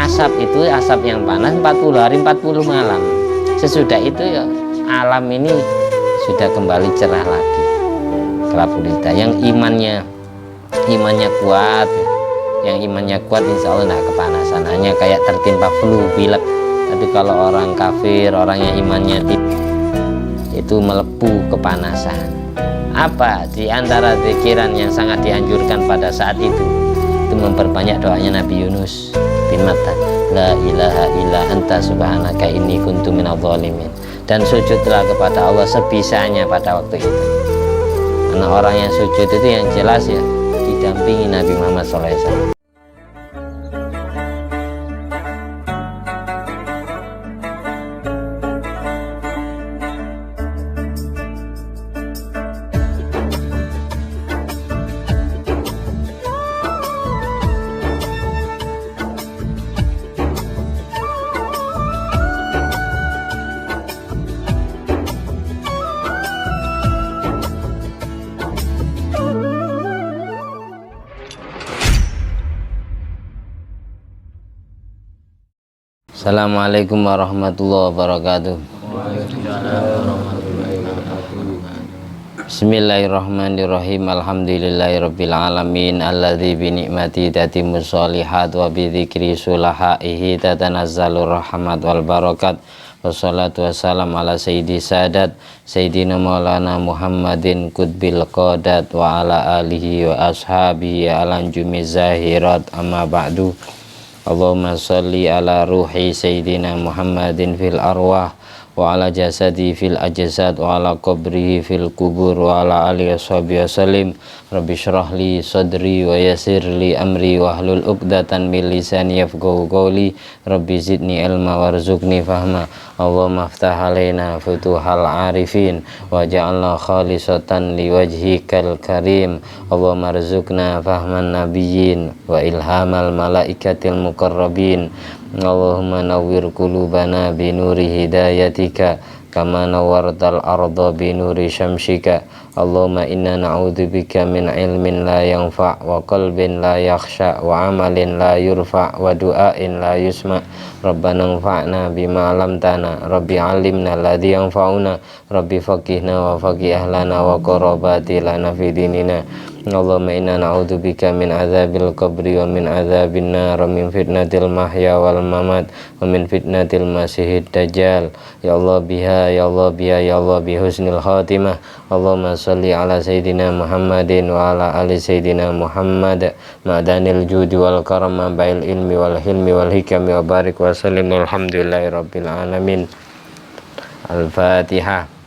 asap itu, asap yang panas 40 hari 40 malam. Sesudah itu ya alam ini sudah kembali cerah lagi. Gelap gulita. Yang imannya kuat, insya Allah tidak kepanasan, hanya kayak tertimpa flu, pilek. Tapi kalau orang kafir, orang yang imannya itu melepuh kepanasan. Apa di antara pikiran yang sangat dianjurkan pada saat itu memperbanyak doanya Nabi Yunus bin Matta, la ilaha illa anta subhanaka inni kuntu minadh dhalimin, dan sujudlah kepada Allah sebisanya pada waktu itu. Karena orang yang sujud itu yang jelas ya didampingi Nabi Muhammad SAW. Assalamualaikum warahmatullahi wabarakatuh. Bismillahirrahmanirrahim. Alhamdulillahirabbil alamin alladzi bi ni'mati tatimmus sholihat wa bi dzikri sulahaihi tatanazzalur rahmat wal barakat. Wassalatu wassalam ala sayyidi sadat sayyidina maulana Muhammadin qutbil qadat wa ala alihi wa ashabihi alanjumi zahirat amma ba'du. Allahumma sholli ala ruhi sayyidina Muhammadin fil arwah wa ala jasadi fil ajsad wa ala qabrihi fil kubur wa ala alihi washabihi wasallim. Rabbi shrah li sadri wa yassir li amri wa hlul 'uqdatan min lisani yafqahu qawli. Rabbi zidni ilma warzuqni fahma. Allahumma iftah alaina futuhal arifin waj'alna khalisatan liwajhikal karim. Allahumma rzuqna fahman nabiyyin wa ilhamal malaikatil muqarrabin. Allahumma nawwir qulubana binuri hidayatika kama nawwartal arda binuri syamsika. Allahumma inna na'udzubika min ilmin la yanfa' wa qalbin la yakhsha wa amalin la yurfa' wa du'ain la yusma'. Rabbana anfa'na bima 'allamtana, Rabbi 'allimna alladhi yanfa'una, Rabbi faqihna wa faqih ahlana wa qarabati lana fi dinina. Allahumma inna na'udzubika min adzabil qabri wa min adzabin nar wa min fitnatil mahya wal mamat wa min fitnatil masihid dajjal. Ya Allah biha, ya Allah biha, ya Allah bi husnil khatimah. Allahumma sholli ala sayyidina Muhammadin wa ala ali sayyidina Muhammad ma'danil judi wal karam ba'il ilmi wal hilmi wal hikami wa barik wa sallim. Alhamdulillahi rabbil alamin. Al-Fatihah.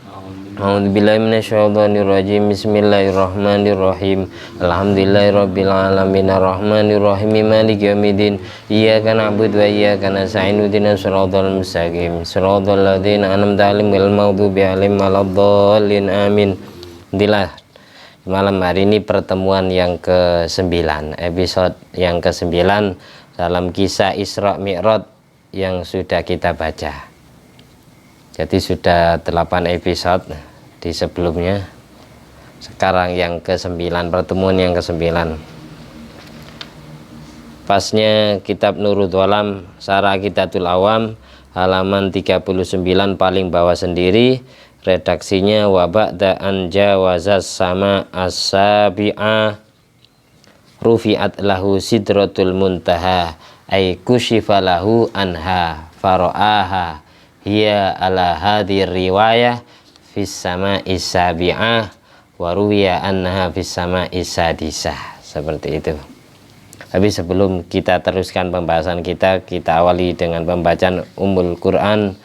A'udzubillahi minasyaitonirrajim. Bismillahirrahmanirrahim. Alhamdulillahirabbil alamin arrahmanirrahim maliki yaumiddin. Iyyaka na'budu wa iyyaka nasta'in ihdinas siratal mustaqim siratal ladzina an'amta 'alaihim ghairil maghdubi 'alaihim waladdallin. Amin. Alhamdulillah, malam hari ini pertemuan yang ke-9, episode yang ke-9 dalam kisah Isra Mi'raj yang sudah kita baca. Jadi sudah 8 episode di sebelumnya. Sekarang yang ke-9, pertemuan yang ke-9. Pasnya kitab Nurul Walam, Syarah Kitatul Awam, halaman 39 paling bawah sendiri. Redaksinya wa ba'da an jawazas sama as-sabi'a rufi'at lahu sidratul muntaha ay kushifa lahu anha fara'aha hiya ala hadir riwayah fis sama'i sabi'ah wa ruwiya annaha fis sama'i sadisah. Seperti itu. Tapi sebelum kita teruskan pembahasan kita awali dengan pembacaan Ummul Quran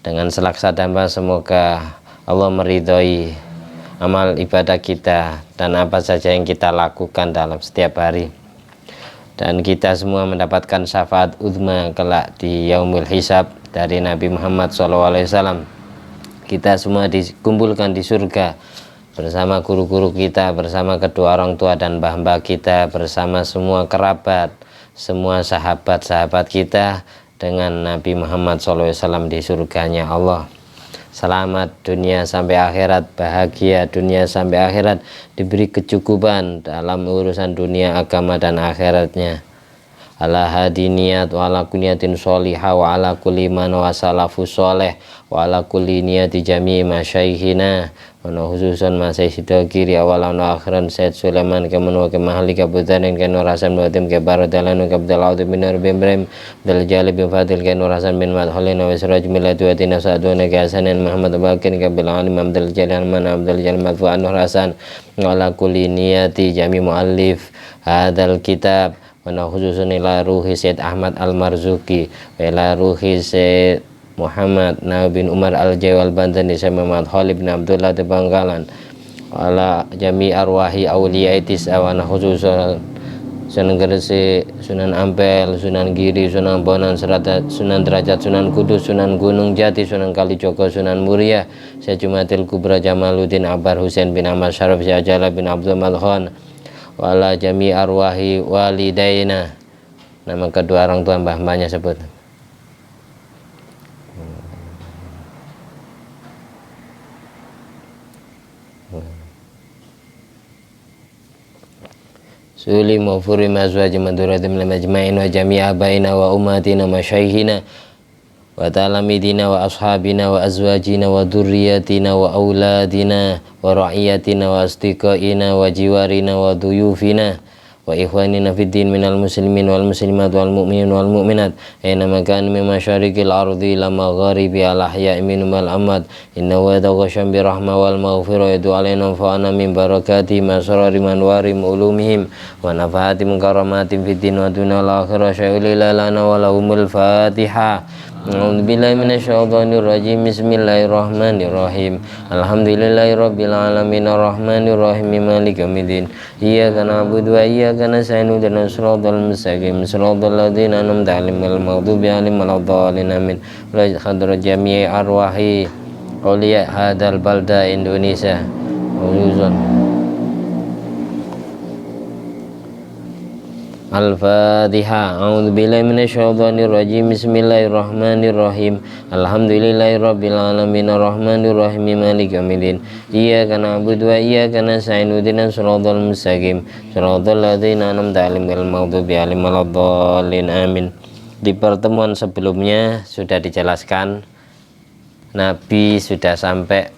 dengan selaksa damba. Semoga Allah meridhoi amal ibadah kita dan apa saja yang kita lakukan dalam setiap hari, dan kita semua mendapatkan syafaat uzma kelak di yaumul hisab dari Nabi Muhammad SAW. Kita semua dikumpulkan di surga bersama guru-guru kita, bersama kedua orang tua dan mbah-mbah kita, bersama semua kerabat, semua sahabat-sahabat kita, dengan Nabi Muhammad SAW di surganya Allah. Selamat dunia sampai akhirat, bahagia dunia sampai akhirat, diberi kecukupan dalam urusan dunia, agama dan akhiratnya. ala hadiniyat wa ala kuniyatin sholihah wa ala kulli man wa salafus sholeh wa ala kulli niyati jami'i masyaikhina wa khususan masyaikhita kiri awalan wa akhiran Sayyid Sulaiman kaman wa kamahli kabutanin kan rasan batim ke baradalanu kabdal audu bin arbim dal jalib bin fadil kan rasan bin madhalin wa siraj milatu wa tina sa'duna ka hasanin Muhammad bakin kabil alim abdul jalal man abdul jalal madfu anur rasan wa ala kulli niyati jami muallif hadal kitab wa khususan ila ruhi Sayyid Ahmad Al-Marzuki wa ila ruhi Sayyid Muhammad bin Umar Al-Jawal Bandani Sayyid Muhammad Khalid bin Abdullah di Bangkalan wa ala jami arwahi awliyaitis wa khususan Sunan Gresik, Sunan Ampel, Sunan Giri, Sunan Bonan, Sunan Derajat, Sunan Kudus, Sunan Gunung Jati, Sunan Kalijogo, Sunan Muria, Syekh Jumatil Kubra Jamaluddin Akbar Husain bin Ahmad Syarif, Syekh Jalal bin Abdul Malkhan, wala jami arwahi walidaina. Nama kedua orang tua mbah-mbahnya sebut. Suli mawfuri mazwaji maduratim lamajma'in wa jami'a abaina wa umatina masyaikhina wa talamidina wa ashabina wa azwajina wa durriyatina wa auladina wa ra'iyatina wa astiqaina wa jiwarina wa duyufina wa ikhwanina fid din minal muslimin wal muslimat wal mu'minin wal mu'minat aina makan min masyariqil ardi ila magharibi al ahya'i minhum wal amwat inna wa taghasham bi rahmah wal maghfirah yadu alaina fa'ana min barakati masrari manwari ulumihim wa nafahatim karamatim fid din wa dunal akhirah syai'il lana wa lahumul fatihah. A'udzubillahi minasyaitonir rajim. Bismillahirrahmanirrahim. Alhamdulillahirabbil alamin arrahmanir rahim maliki yaumiddin. Iyyaka na'budu wa iyyaka nasta'in ihdinas siratal mustaqim siratal ladzina an'amta 'alaihim ghairil maghdubi 'alaihim waladdallin amin. Wa hadrat jami'i arwahi awliya hadal balda Indonesia. Al-Fatihah. A'udzubillahi minasyaitonir rajim. Bismillahirrahmanirrahim. Alhamdulillahirabbil alamin arrahmanir rahim maliki yaumiddin. Iyyaka na'budu wa iyyaka nasta'in ihdinas siratal mustaqim siratal ladzina an'amta 'alaihim ghairil maghdubi 'alaihim waladdallin amin. Di pertemuan sebelumnya sudah dijelaskan Nabi sudah sampai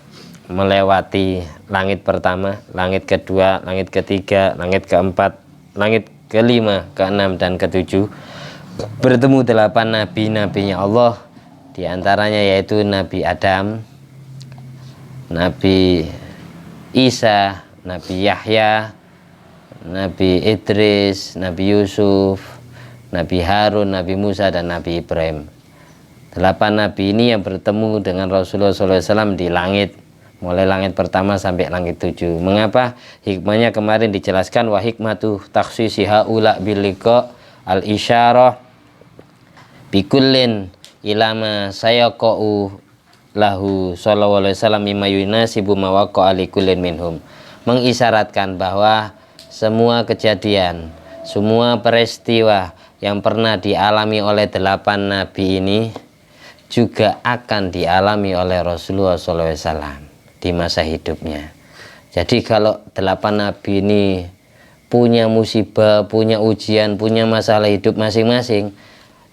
melewati langit pertama, langit kedua, langit ketiga, langit keempat, langit kelima, keenam, dan ketujuh. Bertemu 8 nabi-nabinya Allah, diantaranya yaitu Nabi Adam, Nabi Isa, Nabi Yahya, Nabi Idris, Nabi Yusuf, Nabi Harun, Nabi Musa, dan Nabi Ibrahim. 8 nabi ini yang bertemu dengan Rasulullah SAW di langit, mulai langit pertama sampai langit 7. Mengapa? Hikmahnya kemarin dijelaskan, wa hikmatu takhsisi haula bil liqa al isyarah bikullin ilama sayaqau lahu sallallahu alaihi wasallam mimma yunasibu ma waqa'a li kullin minhum. Mengisyaratkan bahwa semua kejadian, semua peristiwa yang pernah dialami oleh 8 nabi ini juga akan dialami oleh Rasulullah SAW di masa hidupnya. Jadi kalau 8 nabi ini punya musibah, punya ujian, punya masalah hidup masing-masing,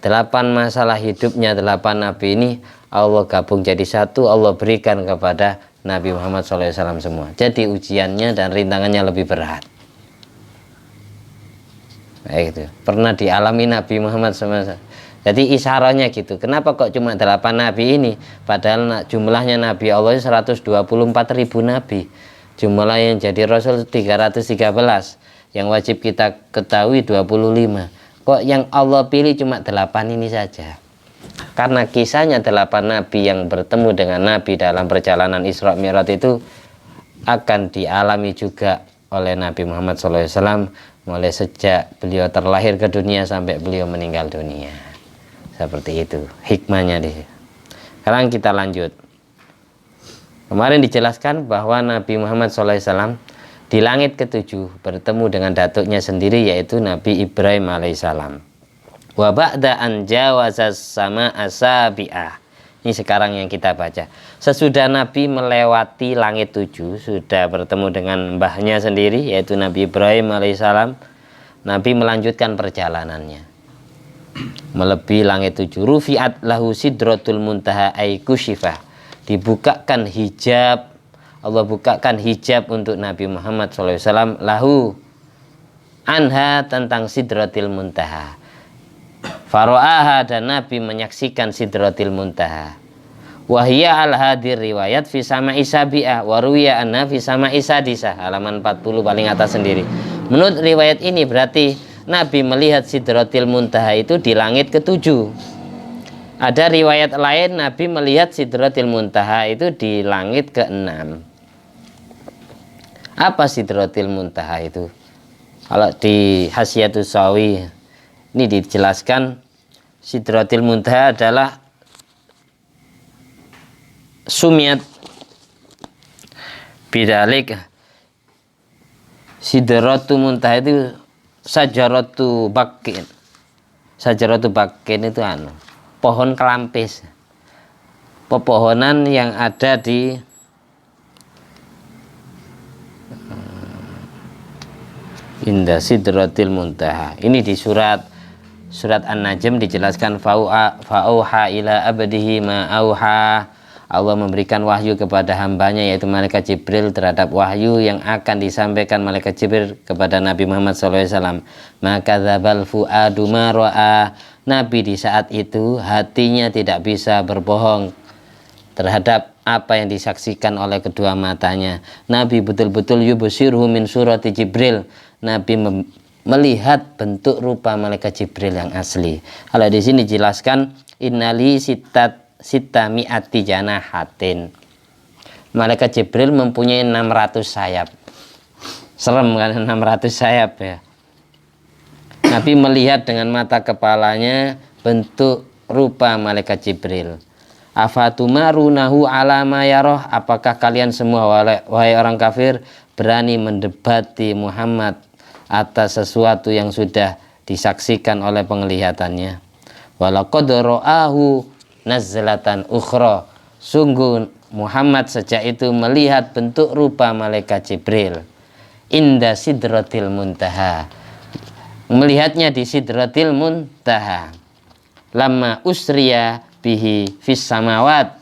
8 masalah hidupnya 8 nabi ini Allah gabung jadi satu, Allah berikan kepada Nabi Muhammad SAW semua. Jadi ujiannya dan rintangannya lebih berat. Baik itu. Pernah dialami Nabi Muhammad SAW. Jadi isyaratnya gitu. Kenapa kok cuma 8 nabi ini? Padahal jumlahnya nabi Allah 124.000 nabi. Jumlah yang jadi Rasul 313. Yang wajib kita ketahui 25. Kok yang Allah pilih cuma 8 ini saja? Karena kisahnya 8 nabi yang bertemu dengan Nabi dalam perjalanan Isra Mi'raj itu akan dialami juga oleh Nabi Muhammad SAW mulai sejak beliau terlahir ke dunia sampai beliau meninggal dunia. Seperti itu hikmahnya di. Sekarang kita lanjut. Kemarin dijelaskan bahwa Nabi Muhammad SAW di langit ke-7 bertemu dengan datuknya sendiri, yaitu Nabi Ibrahim alaihissalam. Wa ba'da an jawazas sama asabi'ah. Ini sekarang yang kita baca. Sesudah Nabi melewati langit 7, sudah bertemu dengan mbahnya sendiri, yaitu Nabi Ibrahim alaihissalam, Nabi melanjutkan perjalanannya. melebihi langit 7. Rufi'at lahu sidratul muntaha ay kusyifah, dibukakan hijab, Allah bukakan hijab untuk Nabi Muhammad SAW lahu anha, tentang sidratil muntaha. Faro'aha, dan Nabi menyaksikan sidratil muntaha. Wahiyya al-hadir riwayat fi sama isabi'ah waruya anna fi sama isadisah, halaman 40 paling atas sendiri. Menurut riwayat ini berarti Nabi melihat sidratil muntaha itu di langit ke-7. Ada riwayat lain Nabi melihat sidratil muntaha itu di langit ke-6. Apa sidratil muntaha itu? Kalau di Hasyiatus Sawi ini dijelaskan, sidratil muntaha adalah sumiat bidalik, sidratul muntaha itu sajaratu bakin. Sajaratu bakin itu pohon kelampis, pepohonan yang ada di inda sidratil muntaha. Ini di surat An-Najm dijelaskan, fa'auha ila abdihi ma auha. Allah memberikan wahyu kepada hambanya yaitu malaikat Jibril terhadap wahyu yang akan disampaikan malaikat Jibril kepada Nabi Muhammad SAW. Maka dzabal fuadu ma ra'a. Nabi di saat itu hatinya tidak bisa berbohong terhadap apa yang disaksikan oleh kedua matanya. Nabi betul-betul yubsirhu min surati Jibril. Nabi melihat bentuk rupa malaikat Jibril yang asli. Kalau di sini dijelaskan innali sitami'ati janahatin. Malaikat Jibril mempunyai 600 sayap. Serem kan, 600 sayap ya. Nabi melihat dengan mata kepalanya bentuk rupa malaikat Jibril. Afatumarunahu ala ma yarah, apakah kalian semua wahai orang kafir berani mendebati Muhammad atas sesuatu yang sudah disaksikan oleh penglihatannya? Walaqad ra'ahu nazlatan ukhra, sungguh Muhammad sejak itu melihat bentuk rupa malaikat Jibril inda sidratil muntaha, melihatnya di sidratil muntaha. Lama usriya bihi fis samawat,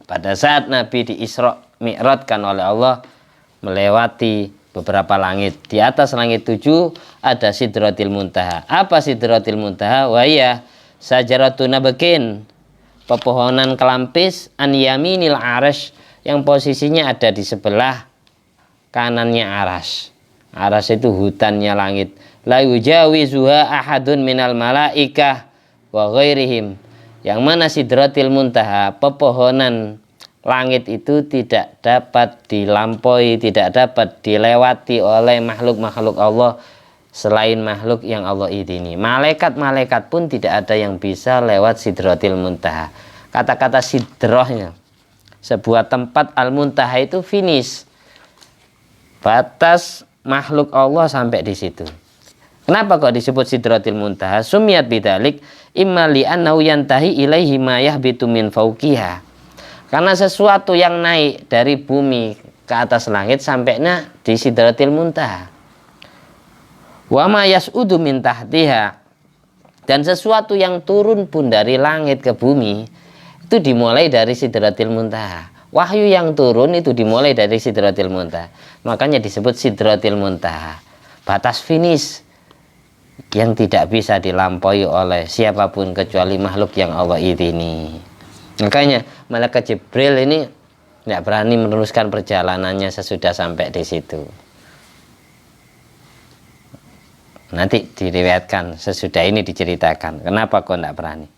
pada saat Nabi di Isra Mi'rajkan oleh Allah melewati beberapa langit. Di atas langit 7 ada sidratil muntaha. Apa sidratil muntaha? Wahya sajaratun nabakin, pepohonan kelampis, an yaminil arash, yang posisinya ada di sebelah kanannya arash. Arash itu hutannya langit. La yujawizuha ahadun minal malaikah wa ghairihim, yang mana sidratil muntaha, pepohonan langit itu tidak dapat dilampaui, tidak dapat dilewati oleh makhluk-makhluk Allah selain makhluk yang Allah izini. Malaikat-malaikat pun tidak ada yang bisa lewat sidratil muntaha. Kata-kata sidrohnya, sebuah tempat al-muntaha itu finish, batas makhluk Allah sampai di situ. Kenapa kok disebut sidratil muntaha? Sumiyat bidalik imma li'annahu yantahi ilaihi ma yahbitu min fauqiha, karena sesuatu yang naik dari bumi ke atas langit sampainya di sidratil muntaha. Wa ma yas'udu min tahtiha, dan sesuatu yang turun pun dari langit ke bumi itu dimulai dari sidratil muntaha. Wahyu yang turun itu dimulai dari sidratil muntaha. Makanya disebut sidratil muntaha, batas finish yang tidak bisa dilampaui oleh siapapun kecuali makhluk yang Allah izini. Makanya malaikat Jibril ini tidak berani meneruskan perjalanannya sesudah sampai di situ. Nanti diriwayatkan, sesudah ini diceritakan kenapa kok tidak berani.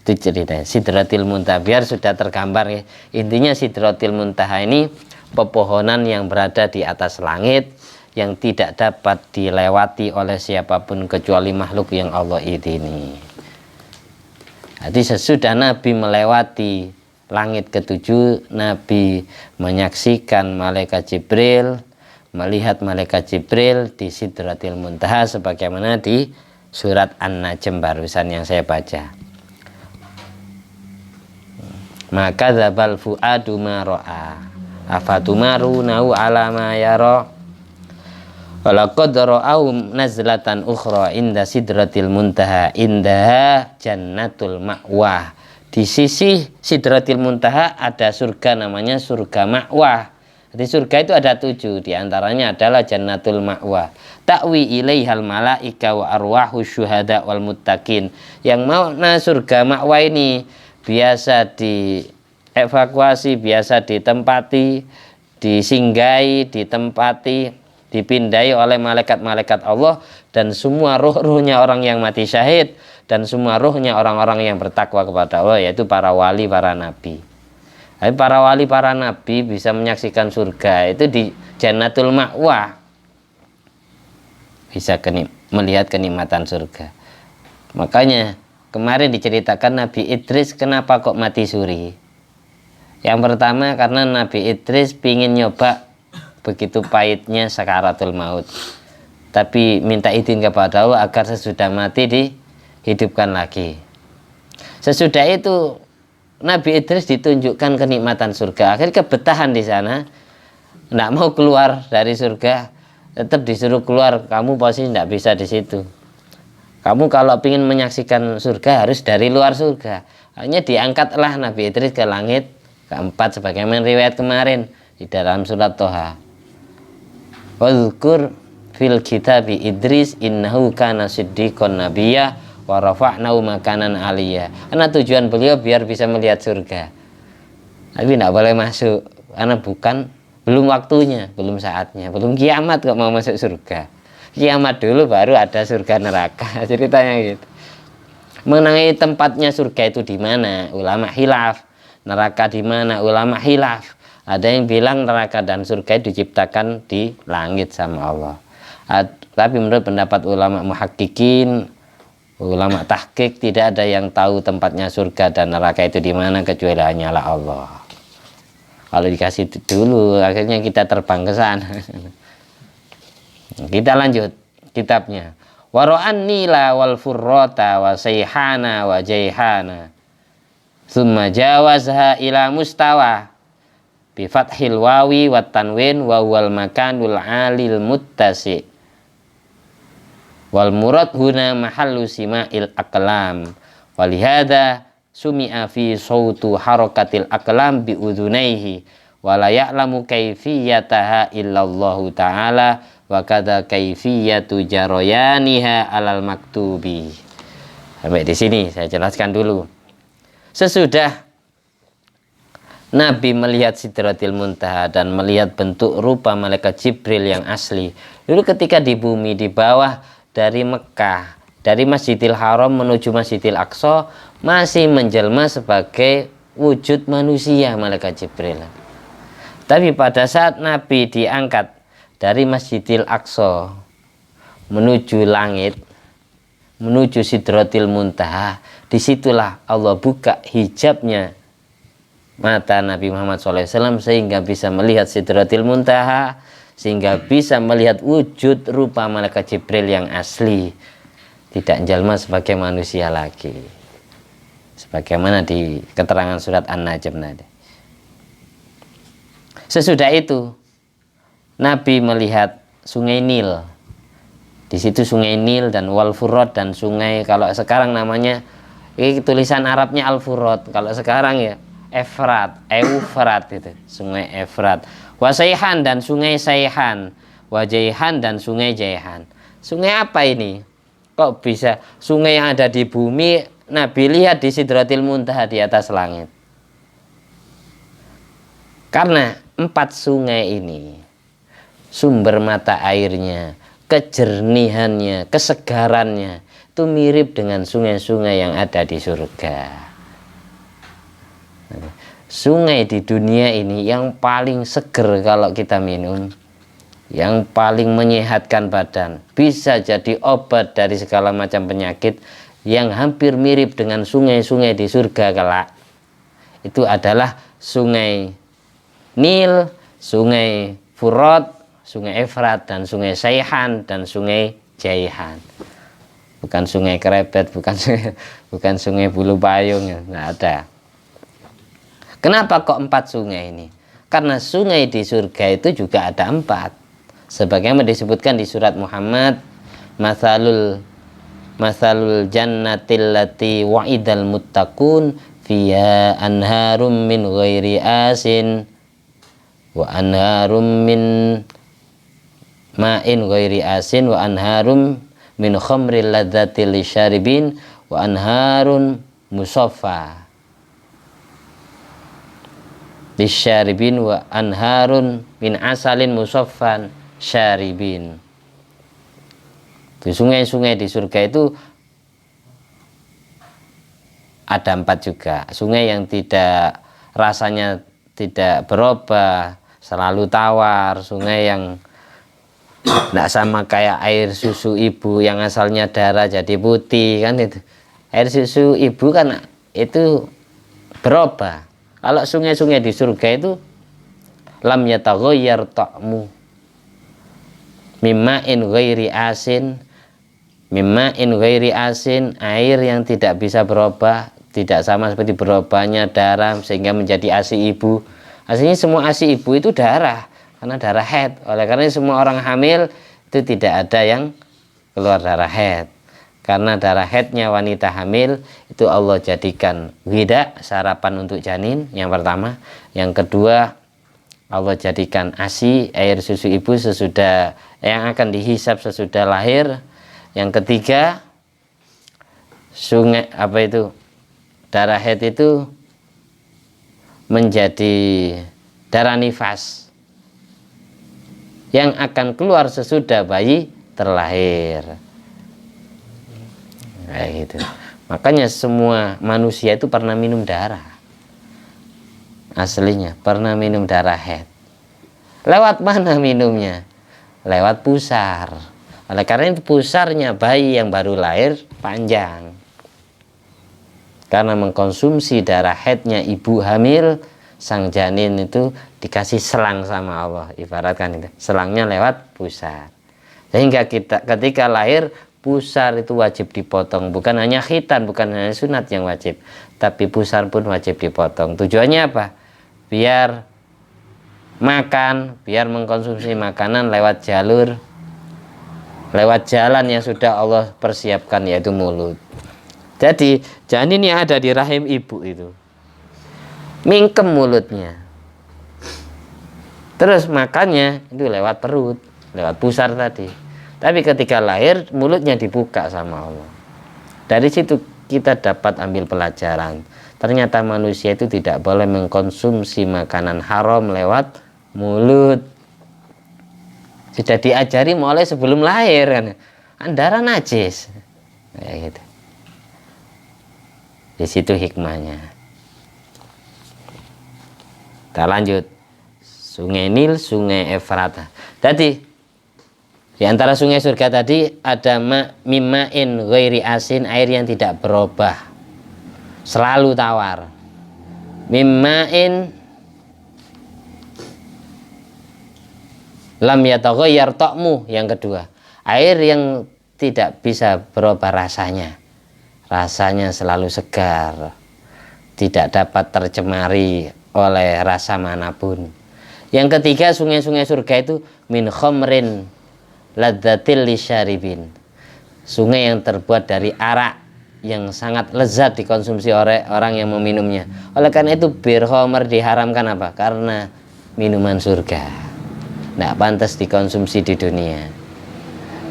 Itu ceritanya sidratil muntaha, biar sudah tergambar ya. Intinya sidratil muntaha ini pepohonan yang berada di atas langit, yang tidak dapat dilewati oleh siapapun kecuali makhluk yang Allah izini. Jadi sesudah Nabi melewati langit ke-7, Nabi menyaksikan malaikat Jibril, melihat malaikat Jibril di sidratil muntaha sebagaimana di surat An-Najm barusan yang saya baca. Maka dzabal fuadu ma ra'a afatumarunahu ala ma yara. Walaqad ra'au nazlatan ukhra inda sidratil muntaha indaha jannatul ma'wah. Di sisi sidratil muntaha ada surga namanya surga ma'wah. Jadi surga itu ada 7, diantaranya adalah jannatul ma'wah. Ta'wi ilaihal malaika wa arwahu syuhada wal muttaqin. Yang makna surga ma'wah ini biasa dievakuasi, biasa ditempati, disinggahi, ditempati, dipindai oleh malaikat-malaikat Allah dan semua ruh-ruhnya orang yang mati syahid dan semua ruhnya orang-orang yang bertakwa kepada Allah, yaitu para wali, para nabi. Tapi para wali, para nabi bisa menyaksikan surga itu di Jannatul Ma'wah, bisa melihat kenikmatan surga. Makanya kemarin diceritakan Nabi Idris kenapa kok mati suri. Yang pertama karena Nabi Idris pingin nyoba begitu pahitnya sakaratul maut, tapi minta izin kepada Allah agar sesudah mati dihidupkan lagi. Sesudah itu Nabi Idris ditunjukkan kenikmatan surga, akhirnya kebetahan di sana, tidak mau keluar dari surga, tetap disuruh keluar, kamu pasti tidak bisa di situ. Kamu kalau ingin menyaksikan surga harus dari luar surga. Hanya diangkatlah Nabi Idris ke langit keempat sebagaimana riwayat kemarin di dalam surat Toha. Wadhkur fil kitabi Idris innahu kana siddiqon nabiyya wa rafa'nahu makanan aliyya. Karena tujuan beliau biar bisa melihat surga. Tapi tidak boleh masuk karena belum waktunya, belum saatnya, belum kiamat kok mau masuk surga. Kiamat dulu baru ada surga neraka. Ceritanya gitu. Mengenai tempatnya surga itu di mana? Ulama khilaf. Neraka di mana? Ulama khilaf. Ada yang bilang neraka dan surga diciptakan di langit sama Allah. Tapi menurut pendapat ulama muhakkikin, ulama tahqiq, tidak ada yang tahu tempatnya surga dan neraka itu di mana kecuali hanyalah Allah. Kalau dikasih dulu, akhirnya kita terbang ke sana. Kita lanjut kitabnya. Waro'an nila wal furrota wa sayhana wa jayhana. Tsumma jawazha ila mustawa bi fathil wawi wat tanwin wa wal makanul alil muttasi. Wal murad huna mahallu sima'il aqlam. Walihada sumi'a fi sautu harakatil aqlam bi udhunaihi wa la ya'lamu kaifiyataha illallahu ta'ala wa kadza kaifiyatu jarayaniha alal maktubi. Sampai di sini saya jelaskan dulu. Sesudah Nabi melihat Sidratil Muntaha dan melihat bentuk rupa malaikat Jibril yang asli. Dulu ketika di bumi, di bawah dari Mekah, dari Masjidil Haram menuju Masjidil Aqsa, masih menjelma sebagai wujud manusia malaikat Jibril. Tapi pada saat Nabi diangkat dari Masjidil Aqsa menuju langit, menuju Sidratil Muntaha, disitulah Allah buka hijabnya mata Nabi Muhammad SAW sehingga bisa melihat Sidratil Muntaha, sehingga bisa melihat wujud rupa malaikat Jibril yang asli, tidak menjelma sebagai manusia lagi, sebagaimana di keterangan surat An-Najm tadi. Sesudah itu Nabi melihat sungai Nil. Di situ sungai Nil dan Wal Furat dan sungai, kalau sekarang namanya, ini tulisan Arabnya Al Furat, kalau sekarang ya Eufrat itu, sungai Efrat. Wasaihan dan sungai Saihan, Wajaihan dan sungai Jaihan. Sungai apa ini? Kok bisa sungai yang ada di bumi Nabi lihat di Sidratil Muntaha di atas langit? Karena 4 sungai ini sumber mata airnya, kejernihannya, kesegarannya itu mirip dengan sungai-sungai yang ada di surga. Sungai di dunia ini yang paling seger kalau kita minum, yang paling menyehatkan badan, bisa jadi obat dari segala macam penyakit, yang hampir mirip dengan sungai-sungai di surga kelak. Itu adalah sungai Nil, sungai Furat, sungai Efrat, dan sungai Saihan, dan sungai Jaihan. Bukan sungai Krebet, bukan sungai Bulu Payung, nggak ada. Kenapa kok 4 sungai ini? Karena sungai di surga itu juga ada 4. sebagaimana disebutkan di surat Muhammad, masalul jannatil lati wa'idal muttaqun fiha anharum min ghairi asin wa anharum min ma'in ghairi asin wa anharum min khamril ladzatil lisyaribin wa anharun musaffa lisyaribin wa anharun min asalin musaffan syaribin. Di sungai-sungai di surga itu ada 4 juga. Sungai yang tidak, rasanya tidak berubah, selalu tawar. Sungai yang tidak sama kayak air susu ibu yang asalnya darah jadi putih, kan itu. Air susu ibu kan itu berubah. Kalau sungai-sungai di surga itu lam yataghayyar ta'mu mimma'in ghairi asin, mimma'in ghairi asin, air yang tidak bisa berubah, tidak sama seperti berubahnya darah sehingga menjadi ASI ibu. Aslinya semua ASI ibu itu darah, karena darah haid. Oleh karena semua orang hamil itu tidak ada yang keluar darah haid. Karena darah haidnya wanita hamil itu Allah jadikan wida, sarapan untuk janin, yang pertama. Yang kedua, Allah jadikan ASI, air susu ibu sesudah yang akan dihisap sesudah lahir. Yang ketiga, sungai darah haid itu menjadi darah nifas yang akan keluar sesudah bayi terlahir. Kayak gitu. Makanya semua manusia itu pernah minum darah. Aslinya pernah minum darah haid. Lewat mana minumnya? Lewat pusar. Oleh karena itu pusarnya bayi yang baru lahir panjang. Karena mengkonsumsi darah haidnya ibu hamil, sang janin itu dikasih selang sama Allah, ibaratkan itu. Selangnya lewat pusar. Sehingga ketika lahir, pusar itu wajib dipotong. Bukan hanya khitan, bukan hanya sunat yang wajib, tapi pusar pun wajib dipotong. Tujuannya apa? Biar makan, biar mengkonsumsi makanan lewat jalan yang sudah Allah persiapkan, yaitu mulut. Jadi janin yang ada di rahim ibu itu mingkem mulutnya, terus makannya itu lewat perut, lewat pusar tadi. Tapi ketika lahir mulutnya dibuka sama Allah. Dari situ kita dapat ambil pelajaran, ternyata manusia itu tidak boleh mengkonsumsi makanan haram lewat mulut. Sudah diajari mulai sebelum lahir kan, darah najis kayak gitu. Di situ hikmahnya. Kita lanjut. Sungai Nil, Sungai Efrat. Tadi di antara sungai surga tadi ada mimma'in ghairi asin, air yang tidak berubah, selalu tawar. Mimma'in lam yataghayyar ta'mu, yang kedua, air yang tidak bisa berubah rasanya. Rasanya selalu segar, tidak dapat tercemari oleh rasa manapun. Yang ketiga, sungai-sungai surga itu min khamrin ladzatil lisyaribin, sungai yang terbuat dari arak yang sangat lezat dikonsumsi oleh orang yang meminumnya. Oleh karena itu bir khamr diharamkan apa? Karena minuman surga, tidak pantas dikonsumsi di dunia.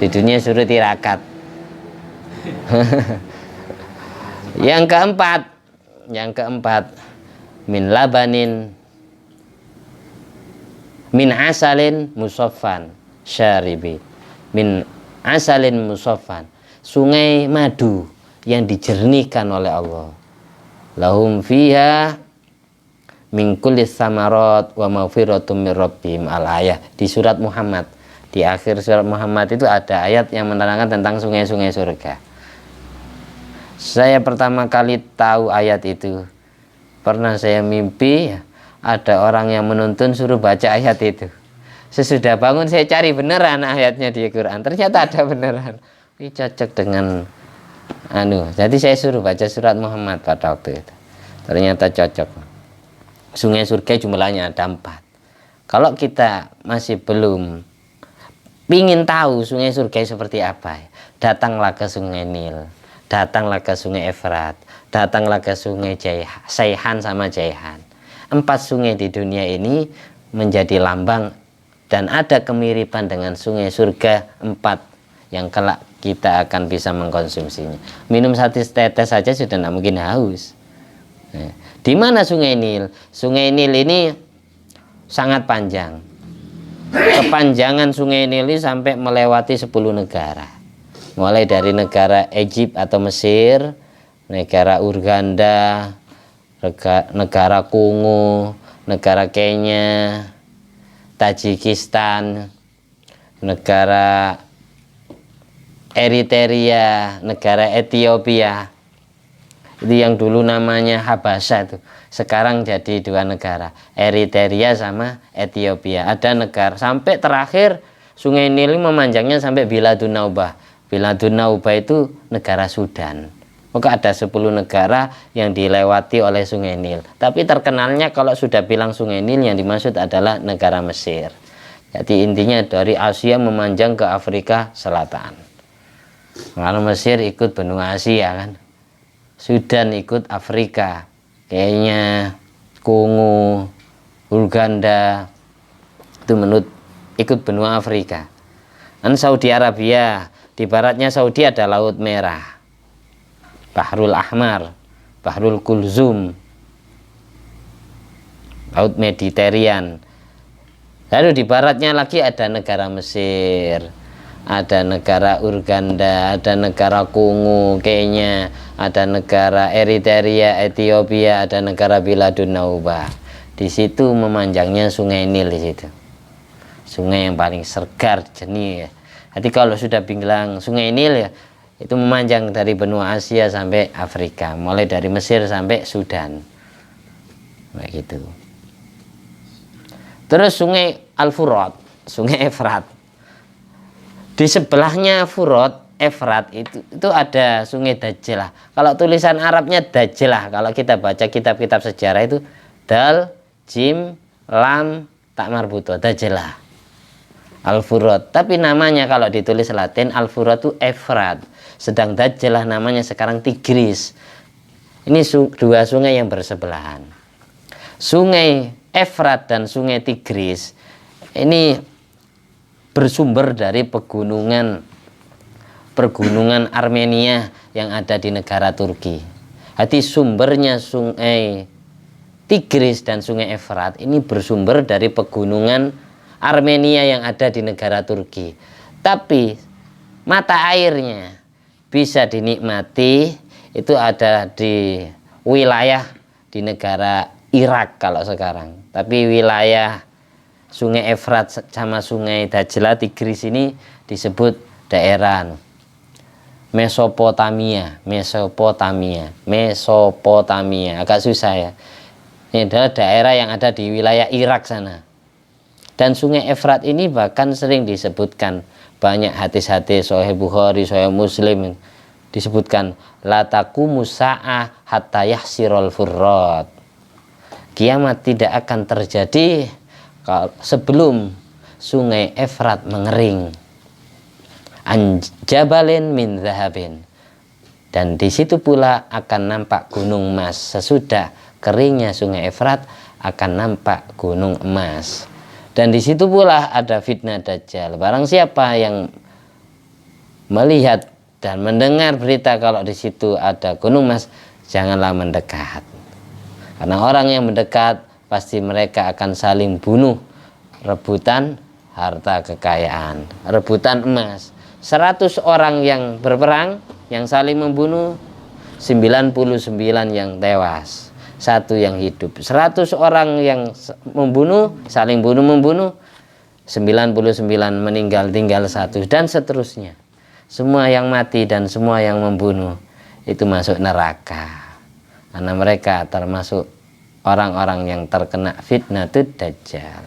Di dunia suruh tirakat. Yang keempat, min labanin min asalin musaffan syaribi, min asalin musaffan, sungai madu yang dijernihkan oleh Allah. Lahum fiha min kulli samarat wa maghfiratum mir rabbihim, al-ayah di surat Muhammad. Di akhir surat Muhammad itu ada ayat yang menerangkan tentang sungai-sungai surga. Saya pertama kali tahu ayat itu, pernah saya mimpi ada orang yang menuntun suruh baca ayat itu. Sesudah bangun saya cari beneran ayatnya di Quran, ternyata ada beneran. Ini cocok dengan jadi saya suruh baca surat Muhammad pada waktu itu. Ternyata cocok. Sungai surga jumlahnya ada 4. Kalau kita masih belum pingin tahu sungai surga seperti apa, datanglah ke sungai Nil, datanglah ke sungai Efrat, datanglah ke sungai Saihan sama Jaihan. 4 sungai di dunia ini menjadi lambang dan ada kemiripan dengan sungai surga 4 yang kelak kita akan bisa mengkonsumsinya. Minum 1 tetes saja sudah tidak mungkin haus. Nah, di mana sungai Nil? Sungai Nil ini sangat panjang. Kepanjangan sungai Nil ini sampai melewati 10 negara. Mulai dari negara Egypt atau Mesir, negara Uganda, negara Kongo, negara Kenya, Tajikistan, negara Eritrea, negara Ethiopia. Itu yang dulu namanya Habasha itu. Sekarang jadi 2 negara, Eritrea sama Ethiopia. Ada negara sampai terakhir sungai Nil memanjangnya sampai Biladun Naubah. Biladun Naubah itu negara Sudan. Maka ada 10 negara yang dilewati oleh sungai Nil. Tapi terkenalnya kalau sudah bilang sungai Nil yang dimaksud adalah negara Mesir. Jadi intinya dari Asia memanjang ke Afrika Selatan. Kalau Mesir ikut benua Asia kan. Sudan ikut Afrika. Kenya, Kongo, Uganda itu ikut benua Afrika. Dan Saudi Arabia, di baratnya Saudi ada Laut Merah, Bahrul Ahmar, Bahrul Kulzum, Laut Mediterranean. Lalu di baratnya lagi ada negara Mesir, ada negara Uganda, ada negara Kongo, Kenya, ada negara Eritrea, Ethiopia, ada negara Biladun Naubah. Di situ memanjangnya sungai Nil di situ. Sungai yang paling segar, jernih ya. Jadi kalau sudah bilang sungai Nil ya, itu memanjang dari benua Asia sampai Afrika, mulai dari Mesir sampai Sudan. Kayak gitu. Terus sungai Al-Furat, sungai Efrat. Di sebelahnya Furat, Efrat itu ada sungai Dajlah. Kalau tulisan Arabnya Dajlah, kalau kita baca kitab-kitab sejarah itu Dal, Jim, Lam, tak marbuto, Dajlah. Al-Furat. Tapi namanya kalau ditulis Latin Al-Furat itu Efrat. Sedang Dajlah namanya sekarang Tigris. Ini 2 sungai yang bersebelahan. Sungai Efrat dan sungai Tigris ini bersumber dari pegunungan Armenia yang ada di negara Turki. Jadi sumbernya sungai Tigris dan sungai Efrat ini bersumber dari pegunungan Armenia yang ada di negara Turki. Tapi mata airnya bisa dinikmati itu ada di wilayah di negara Irak kalau sekarang. Tapi wilayah sungai Efrat sama sungai Dajlah Tigris ini disebut daerah Mesopotamia. Agak susah ya. Ini adalah daerah yang ada di wilayah Irak sana. Dan sungai Efrat ini bahkan sering disebutkan banyak hadis-hadis Sahih Bukhari, Sahih Muslim disebutkan la taqumu sa'ah hatta yahsirul furrat. Kiamat tidak akan terjadi sebelum sungai Efrat mengering. Anjabalin min zahabin. Dan di situ pula akan nampak gunung emas. Sesudah keringnya sungai Efrat akan nampak gunung emas. Dan di situ pula ada fitnah Dajjal. Barang siapa yang melihat dan mendengar berita kalau di situ ada gunung emas, janganlah mendekat. Karena orang yang mendekat pasti mereka akan saling bunuh, rebutan harta kekayaan, rebutan emas. 100 orang yang berperang, yang saling membunuh, 99 yang tewas, 1 yang hidup. 100 orang yang membunuh, saling bunuh-membunuh, 99 meninggal, tinggal 1, dan seterusnya. Semua yang mati dan semua yang membunuh itu masuk neraka. Karena mereka termasuk orang-orang yang terkena fitnah Dajjal.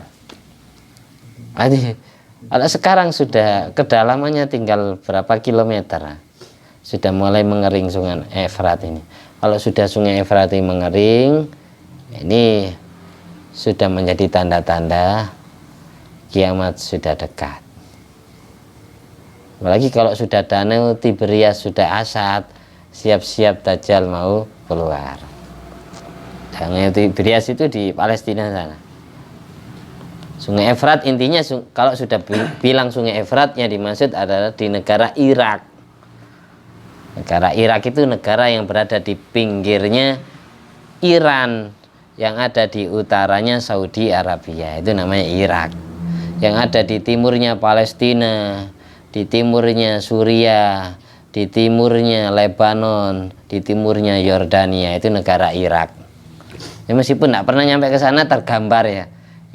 Kalau sekarang sudah kedalamannya tinggal berapa kilometer, sudah mulai mengering sungai Efrat ini. Kalau sudah sungai Efrat ini mengering, ini sudah menjadi tanda-tanda kiamat sudah dekat. Apalagi kalau sudah Danau Tiberias, sudah Asad, siap-siap Dajjal mau keluar. Danau Tiberias itu di Palestina sana. Sungai Efrat intinya kalau sudah bilang Sungai Efrat, yang dimaksud adalah di negara Irak. Negara Irak itu negara yang berada di pinggirnya Iran, yang ada di utaranya Saudi Arabia, itu namanya Irak. Yang ada di timurnya Palestina, di timurnya Suriah, di timurnya Lebanon, di timurnya Yordania, itu negara Irak. Ya, meskipun tidak pernah nyampe ke sana tergambar ya.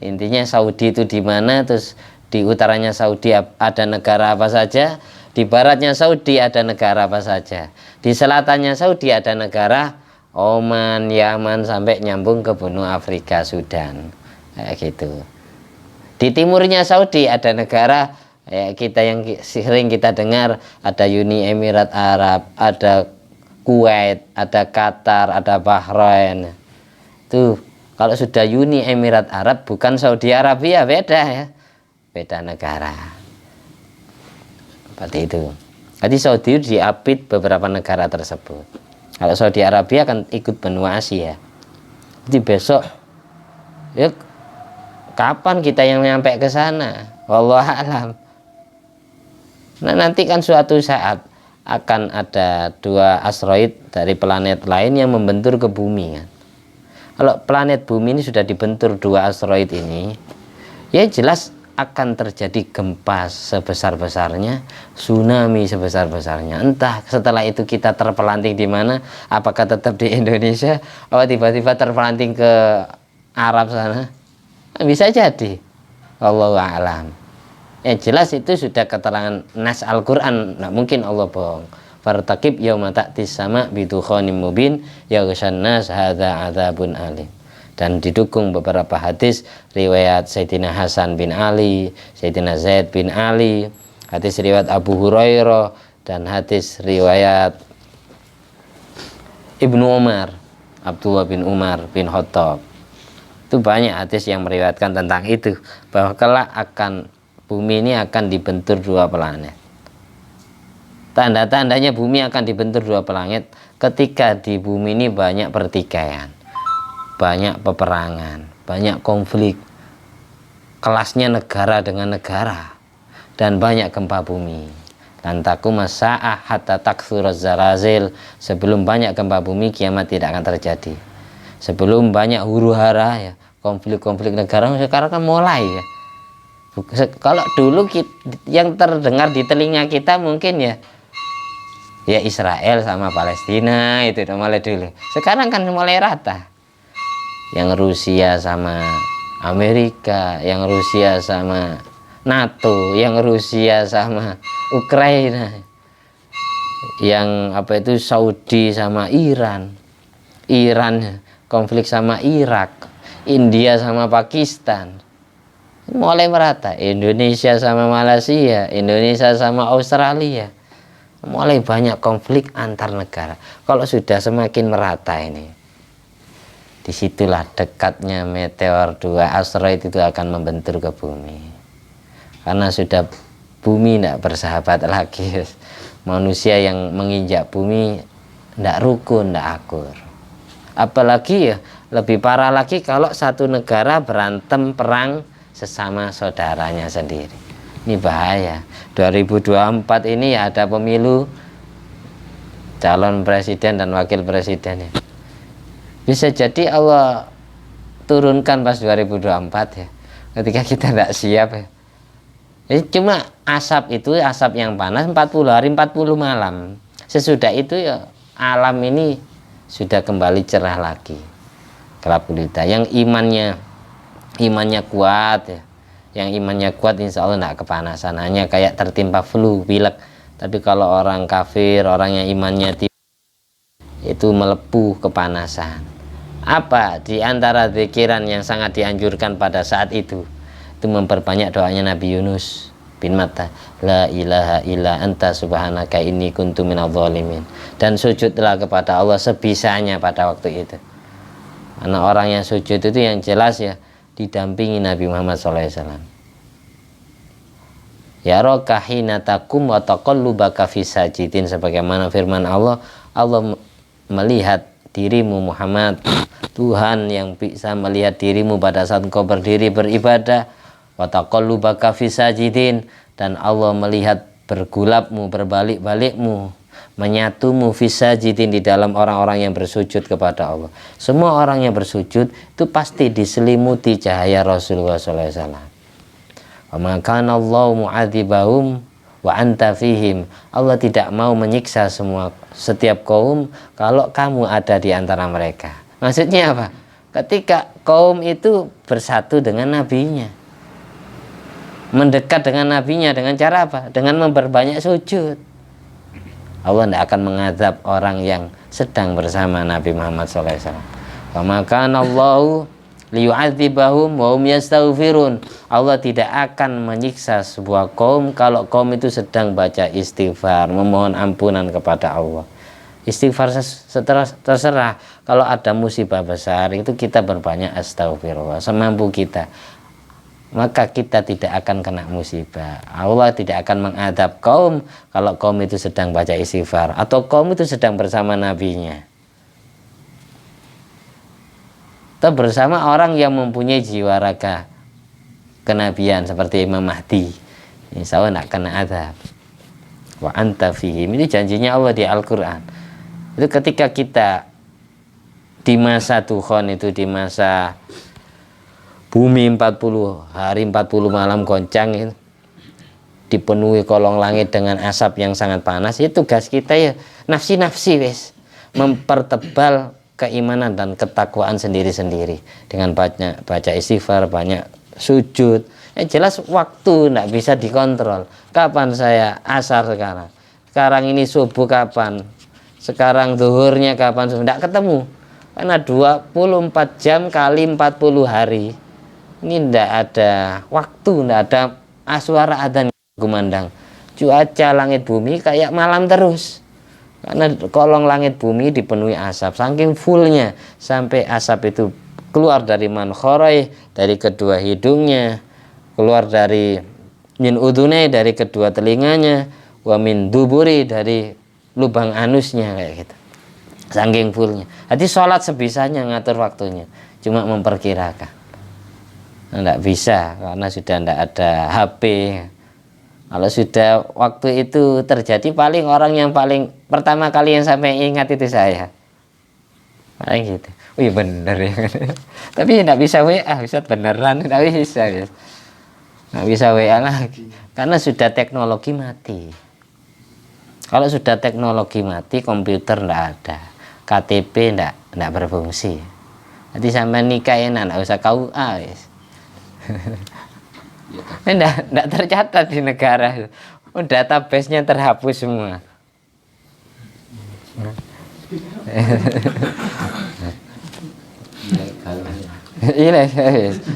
Intinya Saudi itu di mana, terus di utaranya Saudi ada negara apa saja, di baratnya Saudi ada negara apa saja, di selatannya Saudi ada negara Oman, Yaman, sampai nyambung ke benua Afrika, Sudan, kayak gitu. Di timurnya Saudi ada negara kita yang sering kita dengar, ada Uni Emirat Arab, ada Kuwait, ada Qatar, ada Bahrain. Tuh, kalau sudah Uni Emirat Arab bukan Saudi Arabia, beda ya, beda negara. Seperti itu. Jadi Saudi diapit beberapa negara tersebut. Kalau Saudi Arabia akan ikut benua Asia. Jadi besok ya, kapan kita yang nyampe ke sana? Wallahu a'lam. Nah, nanti kan suatu saat akan ada 2 asteroid dari planet lain yang membentur ke bumi kan. Kalau planet bumi ini sudah dibentur 2 asteroid ini, ya jelas akan terjadi gempa sebesar-besarnya, tsunami sebesar-besarnya. Entah setelah itu kita terpelanting di mana, apakah tetap di Indonesia, atau tiba-tiba terpelanting ke Arab sana. Bisa jadi, wallahu a'lam. Ya jelas itu sudah keterangan nas Al-Quran, nggak mungkin Allah bohong. Fartaqib yauma ta'tis sama bidukhanim mubin yaghshan nas hadza adzabun alim. Dan didukung beberapa hadis riwayat Sayyidina Hasan bin Ali, Sayyidina Zaid bin Ali, hadis riwayat Abu Hurairah, dan hadis riwayat Ibnu Umar, Abdullah bin Umar bin Khattab. Itu banyak hadis yang meriwayatkan tentang itu, bahwa kelak akan bumi ini akan dibentur 2 planet. Tanda-tandanya bumi akan dibentur 2 planet ketika di bumi ini banyak pertikaian, banyak peperangan, banyak konflik, kelasnya negara dengan negara, dan banyak gempa bumi. Lantaku masa'ah hatta taksuraz zarazil, sebelum banyak gempa bumi kiamat tidak akan terjadi. Sebelum banyak huru-hara ya, konflik-konflik negara, sekarang kan mulai ya. Kalau dulu yang terdengar di telinga kita mungkin ya Israel sama Palestina, itu mulai dulu. Sekarang kan mulai rata. Yang Rusia sama Amerika, yang Rusia sama NATO, yang Rusia sama Ukraina, yang Saudi sama Iran, Iran konflik sama Irak, India sama Pakistan, mulai merata. Indonesia sama Malaysia, Indonesia sama Australia, mulai banyak konflik antar negara. Kalau sudah semakin merata ini, disitulah dekatnya meteor 2 asteroid itu akan membentur ke bumi. Karena sudah bumi tidak bersahabat lagi. Manusia yang menginjak bumi tidak rukun, tidak akur. Apalagi lebih parah lagi kalau satu negara berantem perang sesama saudaranya sendiri. Ini bahaya. 2024 ini ada pemilu calon presiden dan wakil presiden ya. Bisa jadi Allah turunkan pas 2024 ya, ketika kita tidak siap ya. Cuma asap itu, asap yang panas 40 hari 40 malam. Sesudah itu ya alam ini sudah kembali cerah lagi, gelap gulita. Yang imannya kuat ya, yang imannya kuat insya Allah tidak kepanasan, hanya kayak tertimpa flu, pilek. Tapi kalau orang kafir, orang yang imannya itu melepuh kepanasan. Apa di antara zikiran yang sangat dianjurkan pada saat itu memperbanyak doanya Nabi Yunus bin Matta, la ilaha illa anta subhanaka inni kuntu minadh dhalimin. Dan sujudlah kepada Allah sebisanya pada waktu itu. Karena orang yang sujud itu yang jelas ya didampingi Nabi Muhammad SAW. yaraka hina takum wa taqallubaka fis sajidin, sebagaimana firman Allah, Allah melihat dirimu Muhammad, Tuhan yang bisa melihat dirimu pada saat engkau berdiri beribadah, wa taqallubaka fis sajidin, dan Allah melihat bergulapmu, berbalik-balikmu, menyatumu fis sajidin, di dalam orang-orang yang bersujud kepada Allah. Semua orang yang bersujud itu pasti diselimuti cahaya Rasulullah SAW. Wa ma kana Allahu mu'adzibahum wa anta fihim. Allah tidak mau menyiksa setiap kaum kalau kamu ada di antara mereka. Maksudnya apa? Ketika kaum itu bersatu dengan nabinya, mendekat dengan nabinya, dengan cara apa? Dengan memperbanyak sujud. Allah tidak akan mengadab orang yang sedang bersama Nabi Muhammad SAW. Wa ma kana Allahu liyu'adzibahum wa hum yastaghfirun. Allah tidak akan menyiksa sebuah kaum kalau kaum itu sedang baca istighfar, memohon ampunan kepada Allah. Istighfar terserah. Kalau ada musibah besar itu kita berbanyak astagfirullah semampu kita, maka kita tidak akan kena musibah. Allah tidak akan mengadab kaum kalau kaum itu sedang baca istighfar atau kaum itu sedang bersama nabinya, atau bersama orang yang mempunyai jiwa raga kenabian seperti Imam Mahdi. Insya Allah tidak kena azab. Wa anta fihim, ini janjinya Allah di Al-Quran. Itu ketika kita di masa Tuhan itu, di masa bumi 40 hari 40 malam goncang itu, dipenuhi kolong langit dengan asap yang sangat panas, itu tugas kita ya nafsi-nafsi wes, mempertebal keimanan dan ketakwaan sendiri-sendiri dengan baca istighfar, banyak sujud. Jelas waktu tidak bisa dikontrol. Kapan saya asar sekarang? Sekarang ini subuh kapan? Sekarang zuhurnya kapan? Tidak ketemu. Karena 24 jam kali 40 hari. Ini tidak ada waktu, tidak ada suara adzan kumandang. Cuaca langit bumi kayak malam terus. Karena kolong langit bumi dipenuhi asap, saking fullnya, sampai asap itu keluar dari mankhoroi, dari kedua hidungnya, keluar dari min udunai, dari kedua telinganya, wa min duburi, dari lubang anusnya, kayak gitu. Saking fullnya. Jadi sholat sebisanya ngatur waktunya, cuma memperkirakan. Tidak bisa karena sudah tidak ada HP. Kalau sudah waktu itu terjadi, paling orang yang paling pertama kali yang sampai ingat itu saya. Paling gitu. Wih bener ya. Tapi tidak bisa WA, bisa beneran, tidak bisa. Tidak bisa WA lagi. Karena sudah teknologi mati. Kalau sudah teknologi mati, komputer tidak ada, KTP tidak berfungsi. Jadi sampai nikah enak, tidak usah KUA. Tidak tercatat di negara. Database-nya terhapus semua. Iya,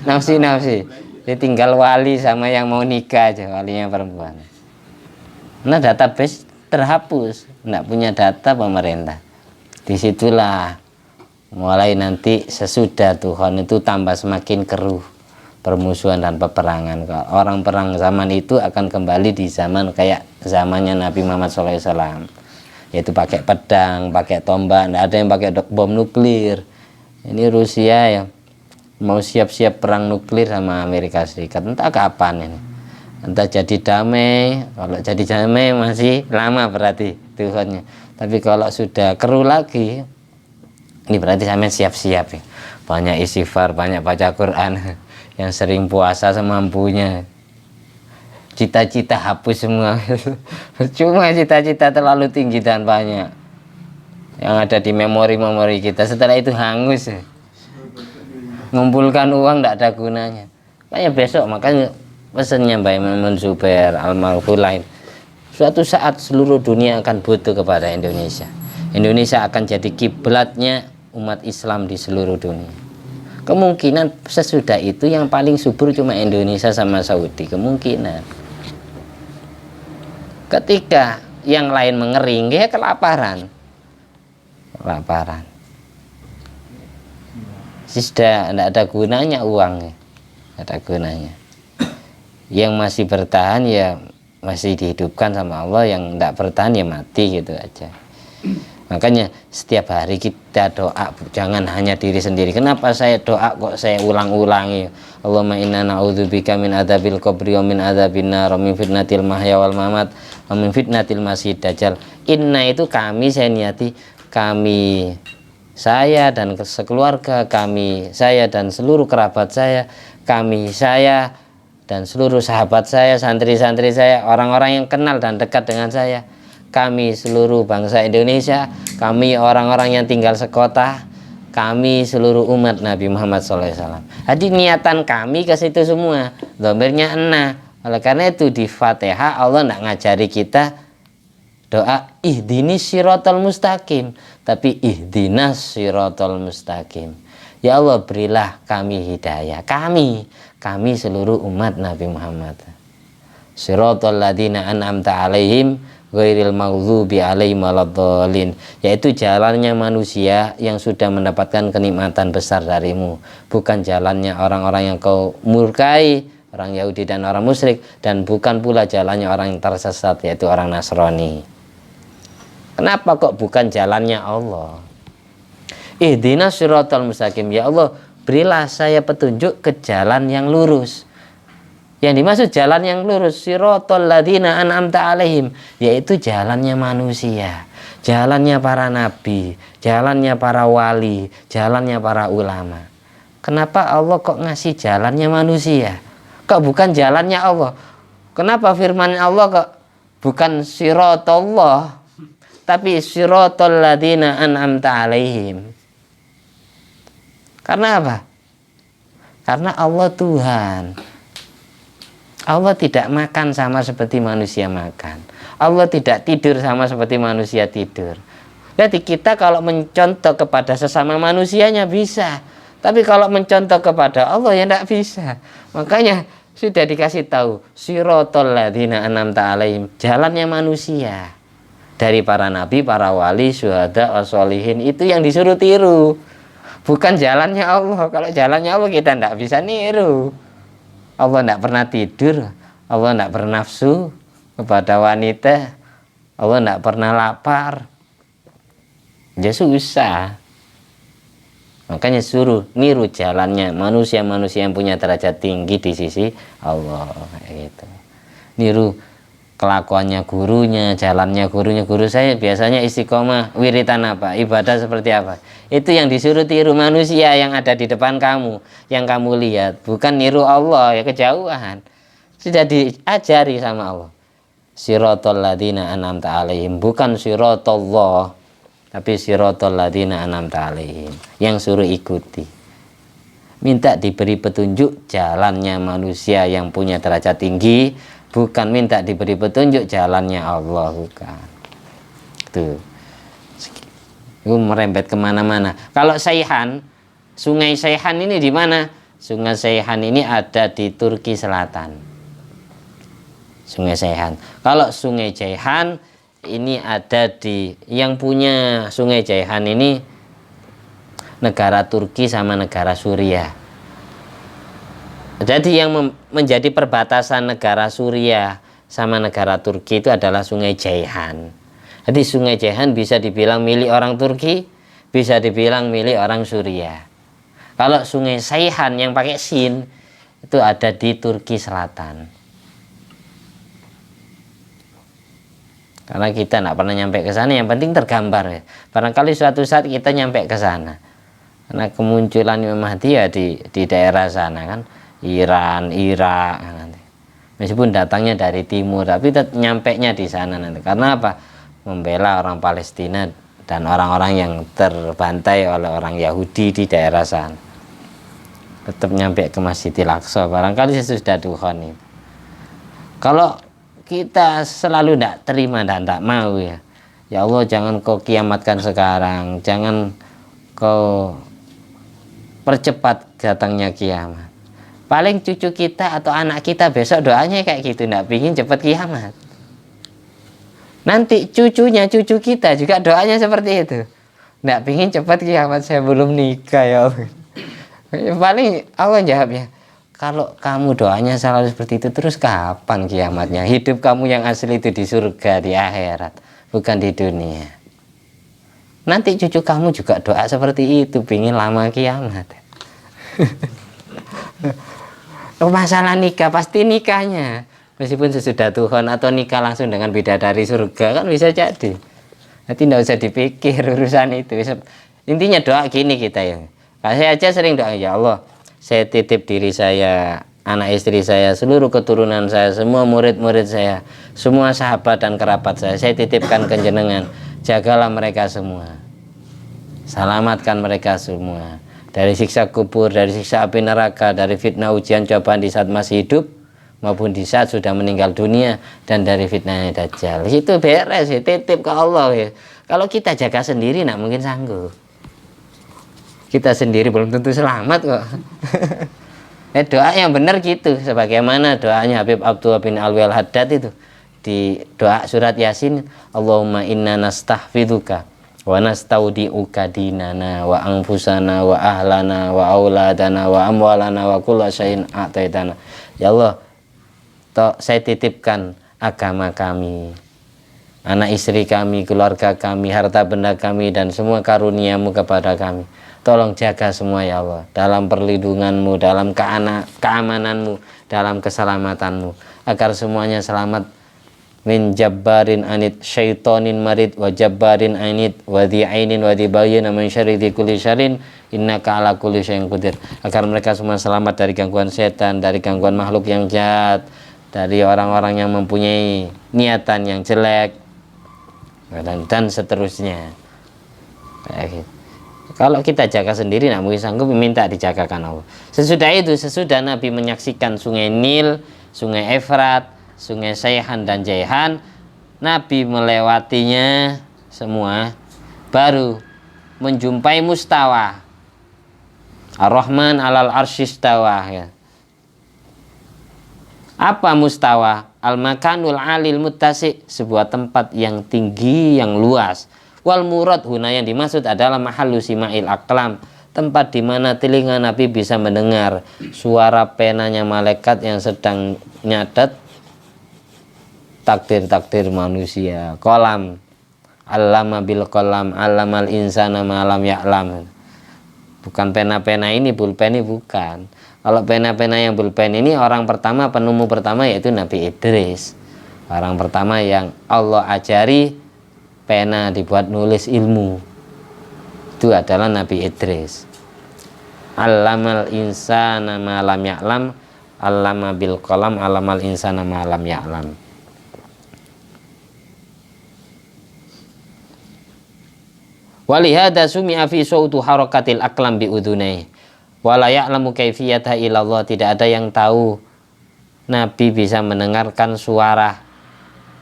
nafsi. Tinggal wali sama yang mau nikah aja, walinya perempuan. Nah, database terhapus, tidak punya data pemerintah. Disitulah mulai nanti sesudah Tuhan itu tambah semakin keruh permusuhan dan peperangan. Orang perang zaman itu akan kembali di zaman kayak zamannya Nabi Muhammad SAW, yaitu pakai pedang, pakai tombak, tidak ada yang pakai bom nuklir. Ini Rusia yang mau siap-siap perang nuklir sama Amerika Serikat, entah kapan ini, entah jadi damai. Kalau jadi damai masih lama berarti Tuhannya, tapi kalau sudah keruh lagi, ini berarti sampai siap-siap ya. Banyak istighfar, banyak baca Quran, yang sering puasa semampunya. Cita-cita hapus semua. Cuma cita-cita terlalu tinggi dan banyak yang ada di memori-memori kita, setelah itu hangus. Ngumpulkan uang tidak ada gunanya. Kayak besok, makanya pesannya Mbak Iman Zubair Al-Marfulain, suatu saat seluruh dunia akan butuh kepada Indonesia. Indonesia akan jadi kiblatnya umat Islam di seluruh dunia. Kemungkinan sesudah itu yang paling subur cuma Indonesia sama Saudi, kemungkinan. Ketika yang lain mengering, ya kelaparan. Sudah tidak ada gunanya uang, tidak ada gunanya. Yang masih bertahan ya masih dihidupkan sama Allah, yang tidak bertahan ya mati gitu aja. Makanya setiap hari kita doa, jangan hanya diri sendiri. Kenapa saya doa kok saya ulang-ulangi? Allahumma inna na'udzubika min adzabil qabri wa min adzabin nar wa min fitnatil mahya wal mamat wa min fitnatil masiihid dajjal. Inna itu kami, saya niati kami, saya dan sekeluarga kami, saya dan seluruh kerabat saya, kami, saya dan seluruh sahabat saya, santri-santri saya, orang-orang yang kenal dan dekat dengan saya, kami seluruh bangsa Indonesia, kami orang-orang yang tinggal sekota, kami seluruh umat Nabi Muhammad SAW. Jadi niatan kami ke situ semua, dhamirnya enna. Oleh karena itu di Fatihah Allah tidak ngajari kita doa ihdinis siratal mustaqim, tapi ihdinas siratal mustaqim. Ya Allah, berilah kami hidayah, kami seluruh umat Nabi Muhammad. Siratal ladzina an'amta alaihim ghairil maghdubi alaihim waladdallin, yaitu jalannya manusia yang sudah mendapatkan kenikmatan besar darimu, bukan jalannya orang-orang yang kau murkai, orang Yahudi dan orang musyrik, dan bukan pula jalannya orang yang tersesat, yaitu orang Nasrani. Kenapa kok bukan jalannya Allah? Ihdinas siratal mustaqim, ya Allah berilah saya petunjuk ke jalan yang lurus. Yang dimaksud jalan yang lurus, siratal ladzina an'amta alaihim, yaitu jalannya manusia, jalannya para nabi, jalannya para wali, jalannya para ulama. Kenapa Allah kok ngasih jalannya manusia? Kok bukan jalannya Allah? Kenapa firman Allah kok bukan siratallah, tapi siratal ladzina an'amta alaihim? Karena apa? Karena Allah Tuhan. Allah tidak makan sama seperti manusia makan. Allah tidak tidur sama seperti manusia tidur. Jadi kita kalau mencontoh kepada sesama manusianya bisa, tapi kalau mencontoh kepada Allah ya tidak bisa. Makanya sudah dikasih tahu siratal ladzina an'amta alaihim, jalannya manusia. Dari para nabi, para wali, syuhada, sholihin, itu yang disuruh tiru. Bukan jalannya Allah. Kalau jalannya Allah kita tidak bisa niru. Allah tidak pernah tidur, Allah tidak bernafsu kepada wanita, Allah tidak pernah lapar. Ya susah. Makanya suruh niru jalannya manusia-manusia yang punya derajat tinggi di sisi Allah. Gitu. Niru kelakuannya gurunya, jalannya gurunya. Guru saya biasanya istiqomah, wiritan apa, ibadah seperti apa. Itu yang disuruh tiru manusia yang ada di depan kamu, yang kamu lihat. Bukan niru Allah, ya kejauhan. Sudah diajari sama Allah. Siratal ladzina an'amta alaihim, bukan siratallah, tapi siratal ladzina an'amta alaihim. Yang suruh ikuti. Minta diberi petunjuk jalannya manusia yang punya derajat tinggi, bukan minta diberi petunjuk jalannya Allah, bukan. Tuh. Itu merembet kemana-mana. Kalau Seyhan, sungai Seyhan ini di mana? Sungai Seyhan ini ada di Turki Selatan. Sungai Seyhan. Kalau sungai Ceyhan ini ada di, yang punya sungai Ceyhan ini negara Turki sama negara Suriah. Jadi yang menjadi perbatasan negara Suriah sama negara Turki itu adalah sungai Ceyhan. Jadi sungai Ceyhan bisa dibilang milik orang Turki, bisa dibilang milik orang Suriah. Kalau sungai Seyhan yang pakai sin itu ada di Turki Selatan. Karena kita tidak pernah nyampe ke sana, yang penting tergambar ya. Barangkali suatu saat kita nyampe ke sana. Karena kemunculan Imam Mahdi ya di daerah sana kan, Iran, Irak nanti. Meskipun datangnya dari timur, tapi nyampenya di sana nanti. Karena apa? Membela orang Palestina dan orang-orang yang terbantai oleh orang Yahudi di daerah sana. Tetap nyampe ke Masjidil Aqsa, barangkali sesudah Tuhan itu. Kalau kita selalu tidak terima dan tidak mau ya, ya Allah jangan kau kiamatkan sekarang, jangan kau percepat datangnya kiamat. Paling cucu kita atau anak kita besok doanya kayak gitu, tidak pingin cepat kiamat. Nanti cucu kita juga doanya seperti itu, tidak pingin cepat kiamat, saya belum nikah ya Allah. Paling Allah jawabnya, Kalau kamu doanya selalu seperti itu, terus kapan kiamatnya? Hidup kamu yang asli itu di surga, di akhirat, bukan di dunia. Nanti cucu kamu juga doa seperti itu, pingin lama kiamat. Masalah nikah, pasti nikahnya meskipun sesudah Tuhan atau nikah langsung dengan bidadari surga, kan bisa jadi. Nanti tidak usah dipikir urusan itu. Intinya doa gini kita ya. Saya aja sering doa, ya Allah, saya titip diri saya, anak istri saya, seluruh keturunan saya, semua murid-murid saya, semua sahabat dan kerabat saya titipkan ke jenengan. Jagalah mereka semua, selamatkan mereka semua dari siksa kubur, dari siksa api neraka, dari fitnah ujian cobaan di saat masih hidup maupun di saat sudah meninggal dunia, dan dari fitnah dajjal. Itu beres ya, titip ke Allah ya. Kalau kita jaga sendiri nak mungkin sanggup. Kita sendiri belum tentu selamat kok. Doa yang benar gitu, sebagaimana doanya Habib Abdullah bin Alwi Al-Haddad itu di doa surat Yasin, Allahumma inna nastahfidzuka wa nastaudi'uka dinana wa anfusana wa ahlana wa auladana wa amwalana wa kulla syai'in a'taitana. Ya Allah, saya titipkan agama kami, anak istri kami, keluarga kami, harta benda kami, dan semua karuniamu kepada kami. Tolong jaga semua ya Allah, dalam perlindunganmu, dalam keamananmu, dalam keselamatanmu, agar semuanya selamat. Min jabbarin anit syaitonin marid wa jabbarin anit wa di'ainin wa dibayin min syarri kulli syarrin innaka ala kulli syai'in qadir. Agar mereka semua selamat dari gangguan setan, dari gangguan makhluk yang jahat, dari orang-orang yang mempunyai niatan yang jelek, dan seterusnya. Kalau kita jaga sendiri nak mungkin sanggup, minta dijagakan Allah. Sesudah itu, sesudah Nabi menyaksikan sungai Nil, sungai Efrat, sungai Saihan dan Jaihan, Nabi melewatinya semua, baru menjumpai mustawa. Ar-Rahman alal arsyistawa ya. Apa mustawa? Al-makanul alil muttasi, sebuah tempat yang tinggi, yang luas. Wal murad huna, yang dimaksud adalah mahallu sima'il aqlam, tempat di mana telinga Nabi bisa mendengar suara penanya malaikat yang sedang nyatet takdir-takdir manusia. Qalam, allama bil qalam, allamal insana ma lam ya'lam. Bukan pena-pena ini, pulpen ini bukan. Kalau pena-pena yang pulpen ini, orang pertama, penemu pertama yaitu Nabi Idris. Orang pertama yang Allah ajari pena dibuat nulis ilmu, itu adalah Nabi Idris. Allamal insana ma lam ya'lam, allama bil qalam, allamal insana ma lam ya'lam. Walihada sumi'a fi sautu harakatil aqlam bi udhunai wala ya'lamu kaifiyatha illallah. Tidak ada yang tahu Nabi bisa mendengarkan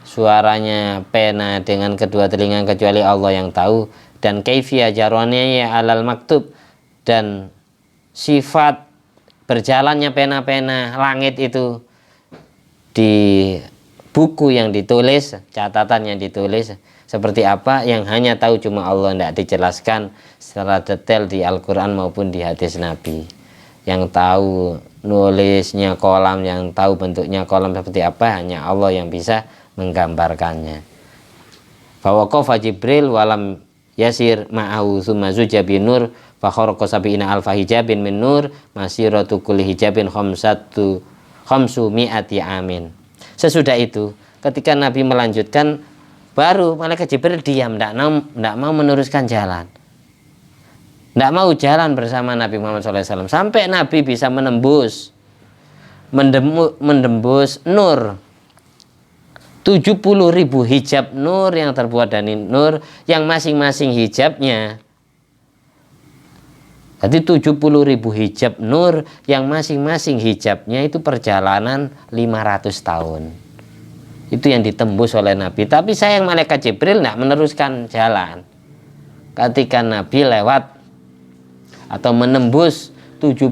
suaranya pena dengan kedua telinga kecuali Allah yang tahu, dan kaifiyah jarwannya alal maktub, dan sifat berjalannya pena-pena langit itu di buku yang ditulis, catatan yang ditulis seperti apa, yang hanya tahu cuma Allah, tidak dijelaskan secara detail di Al-Quran maupun di hadis Nabi. Yang tahu nulisnya kolam, yang tahu bentuknya kolam seperti apa, hanya Allah yang bisa menggambarkannya. Fawaqafa Jibril walam yasir ma'ahu thumma zuja bin nur fa kharaqa sab'ina alfa hijabin min nur masiratu kulli hijabin khamsu mi'ati amin. Sesudah itu, ketika Nabi melanjutkan, baru malaikat Jibril diam, tidak mau meneruskan jalan, tidak mau jalan bersama Nabi Muhammad SAW sampai Nabi bisa menembus nur 70.000 hijab nur yang terbuat dari nur, yang masing-masing hijabnya, jadi 70.000 hijab nur yang masing-masing hijabnya itu perjalanan 500 tahun. Itu yang ditembus oleh Nabi. Tapi sayang malaikat Jibril tidak meneruskan jalan. Ketika Nabi lewat atau menembus 70.000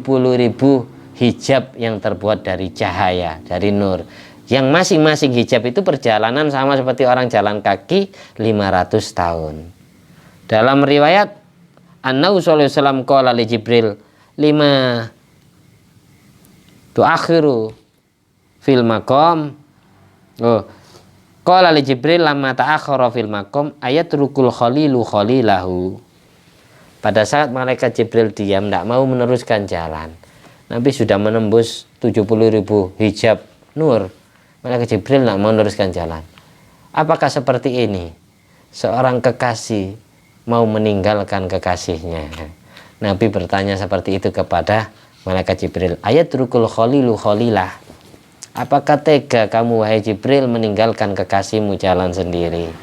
hijab yang terbuat dari cahaya, dari nur, yang masing-masing hijab itu perjalanan sama seperti orang jalan kaki 500 tahun. Dalam riwayat, An-Nabi sallallahu alaihi wasallam qala li Jibril, akhiru fil maqam. Qala li Jibril lamma ta'akhkhara fil maqam ayatrukul khalilu khalilahu. Pada saat malaikat Jibril diam, tidak mau meneruskan jalan, Nabi sudah menembus 70.000 hijab nur. Malaikat Jibril tidak mau meneruskan jalan. Apakah seperti ini seorang kekasih mau meninggalkan kekasihnya? Nabi bertanya seperti itu kepada malaikat Jibril. Ayatrukul khalilu khalilah. Apakah tega kamu wahai Jibril meninggalkan kekasihmu jalan sendiri?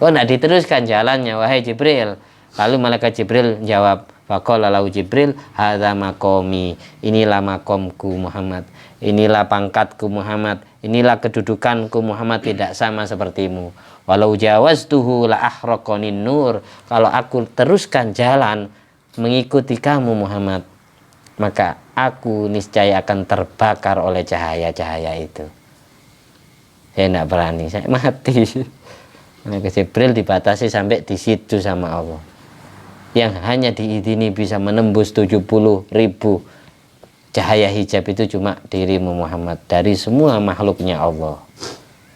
Oh, tidak diteruskan jalannya wahai Jibril. Lalu malaikat Jibril jawab, faqala lahu Jibril, hadza maqami, inilah makomku Muhammad, inilah pangkatku Muhammad, inilah kedudukanku Muhammad, tidak sama sepertimu. Walau jawaztuhu la ahraqanin nur, kalau aku teruskan jalan mengikuti kamu Muhammad, maka aku niscaya akan terbakar oleh cahaya-cahaya itu. Saya tidak berani, saya mati. Malaikat Jibril dibatasi sampai di situ sama Allah. Yang hanya diizini bisa menembus 70.000 cahaya hijab itu cuma dirimu Muhammad, dari semua makhluknya Allah.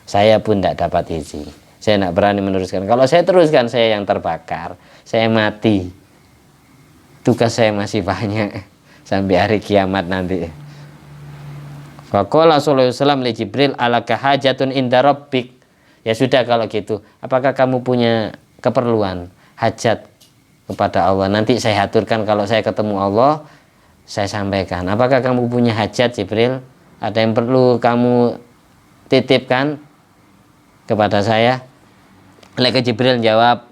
Saya pun tidak dapat izin, saya tidak berani meneruskan. Kalau saya teruskan, saya yang terbakar, saya mati. Tugas saya masih banyak sampai hari kiamat nanti. Faqala sallallahu alaihi wasallam li Jibril, alaka hajatun inda rabbik. Ya sudah kalau gitu, apakah kamu punya keperluan, hajat kepada Allah? Nanti saya aturkan, kalau saya ketemu Allah saya sampaikan. Apakah kamu punya hajat Jibril? Ada yang perlu kamu titipkan kepada saya? Malaikat Jibril jawab,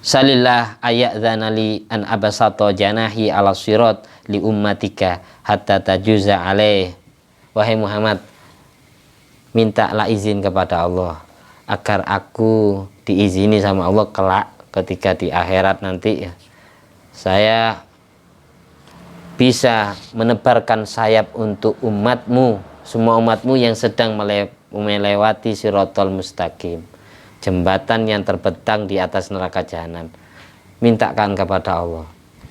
salillah ayadzanali an abasato janahi ala sirat li ummatika hatta tajuza alaih. Wahai Muhammad, mintalah izin kepada Allah agar aku diizini sama Allah kelak ketika di akhirat nanti ya, saya bisa menebarkan sayap untuk umatmu, semua umatmu yang sedang melewati Shiratal Mustaqim, jembatan yang terbentang di atas neraka jahanam. Mintakan kepada Allah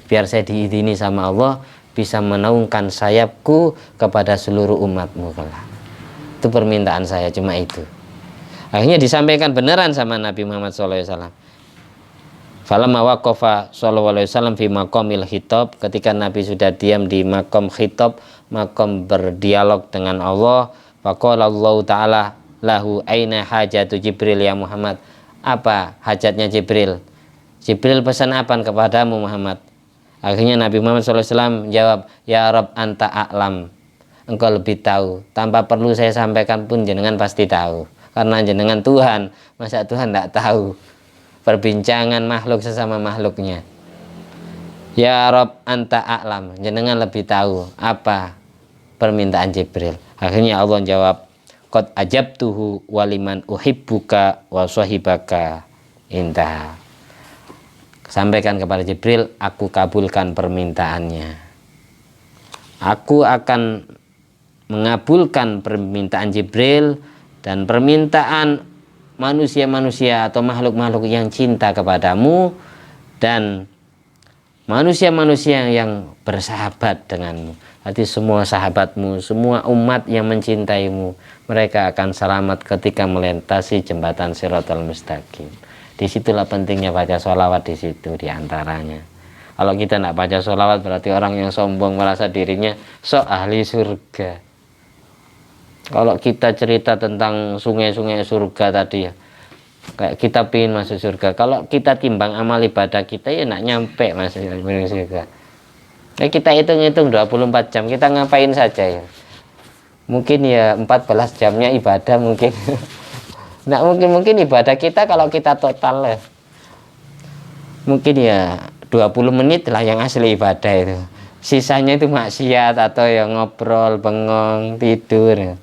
biar saya diizini sama Allah bisa menaungkan sayapku kepada seluruh umatmu kelak. Itu permintaan saya, cuma itu. Akhirnya disampaikan beneran sama Nabi Muhammad SAW. Falamma waqafa sallallahu alaihi wasallam fi maqamil khitab, ketika Nabi sudah diam di makom khitab, makom berdialog dengan Allah, faqala Allah taala lahu aina hajatu Jibril ya Muhammad. Apa hajatnya Jibril? Jibril pesan apa kepadamu Muhammad? Akhirnya Nabi Muhammad SAW jawab, ya Rabb anta a'lam, engkau lebih tahu, tanpa perlu saya sampaikan pun jenengan pasti tahu, karena jenengan Tuhan, masa Tuhan tidak tahu perbincangan makhluk sesama makhluknya. Ya Rabb anta a'lam, jenengan lebih tahu apa permintaan Jibril. Akhirnya Allah jawab, qad ajabtuhu waliman uhibbuka wa sahibaka intaha. Sampaikan kepada Jibril, aku kabulkan permintaannya. Aku akan mengabulkan permintaan Jibril dan permintaan manusia-manusia atau makhluk-makhluk yang cinta kepadamu dan manusia-manusia yang bersahabat denganmu. Arti semua sahabatmu, semua umat yang mencintaimu, mereka akan selamat ketika melintasi jembatan Shiratal Mustaqim. Disitulah pentingnya baca sholawat, di situ diantaranya. Kalau kita tidak baca sholawat berarti orang yang sombong merasa dirinya sok ahli surga. Kalau kita cerita tentang sungai-sungai surga tadi ya, kayak kita pingin masuk surga, kalau kita timbang amal ibadah kita ya nak nyampe masuk surga. Ya kita hitung-hitung 24 jam kita ngapain saja ya, mungkin ya 14 jamnya ibadah mungkin. Nah mungkin ibadah kita kalau kita total ya, mungkin ya 20 menit lah yang asli ibadah itu, sisanya itu maksiat atau yang ngobrol, bengong, tidur ya.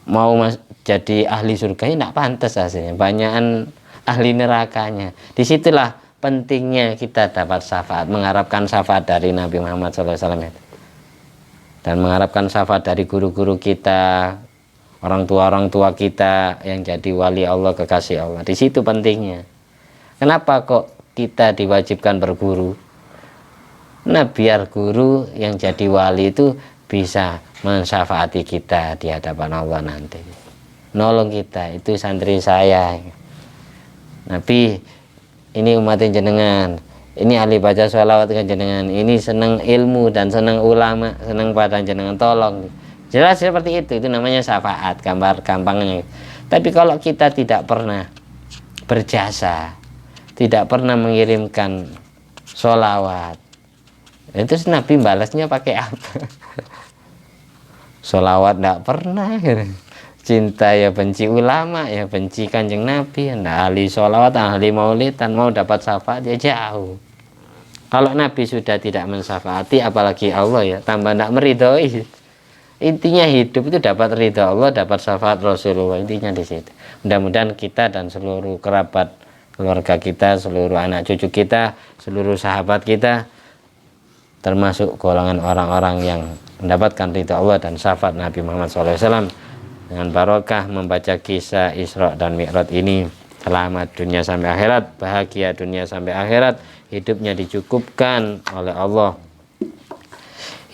Mau jadi ahli surga ya tidak pantas aslinya, banyakan ahli nerakanya. Disitulah pentingnya kita dapat syafaat, mengharapkan syafaat dari Nabi Muhammad SAW dan mengharapkan syafaat dari guru-guru kita, orang tua kita yang jadi wali Allah, kekasih Allah. Di situ pentingnya. Kenapa kok kita diwajibkan berguru? Nah, biar guru yang jadi wali itu bisa mensyafaati kita di hadapan Allah nanti, nolong kita. Itu santri saya. Nabi ini umat jenengan, ini ahli baca sholawat jenengan, ini senang ilmu dan senang ulama, senang pada jenengan, tolong. Jelas seperti itu namanya syafaat, gambar gampangnya. Tapi kalau kita tidak pernah berjasa, tidak pernah mengirimkan sholawat, itu Nabi balasnya pakai apa? Sholawat tidak pernah, cinta ya benci ulama, ya benci kanjeng Nabi, ndak ahli sholawat, ahli maulidan, mau dapat syafaat ya jauh. Kalau Nabi sudah tidak mensyafaati, apalagi Allah ya tambah tidak meridhoi. Intinya hidup itu dapat ridha Allah, dapat syafaat Rasulullah, intinya di situ. Mudah-mudahan kita dan seluruh kerabat keluarga kita, seluruh anak cucu kita, seluruh sahabat kita termasuk golongan orang-orang yang mendapatkan ridha Allah dan syafaat Nabi Muhammad SAW. Dengan barokah membaca kisah Isra dan Mi'raj ini, selamat dunia sampai akhirat, bahagia dunia sampai akhirat, hidupnya dicukupkan oleh Allah,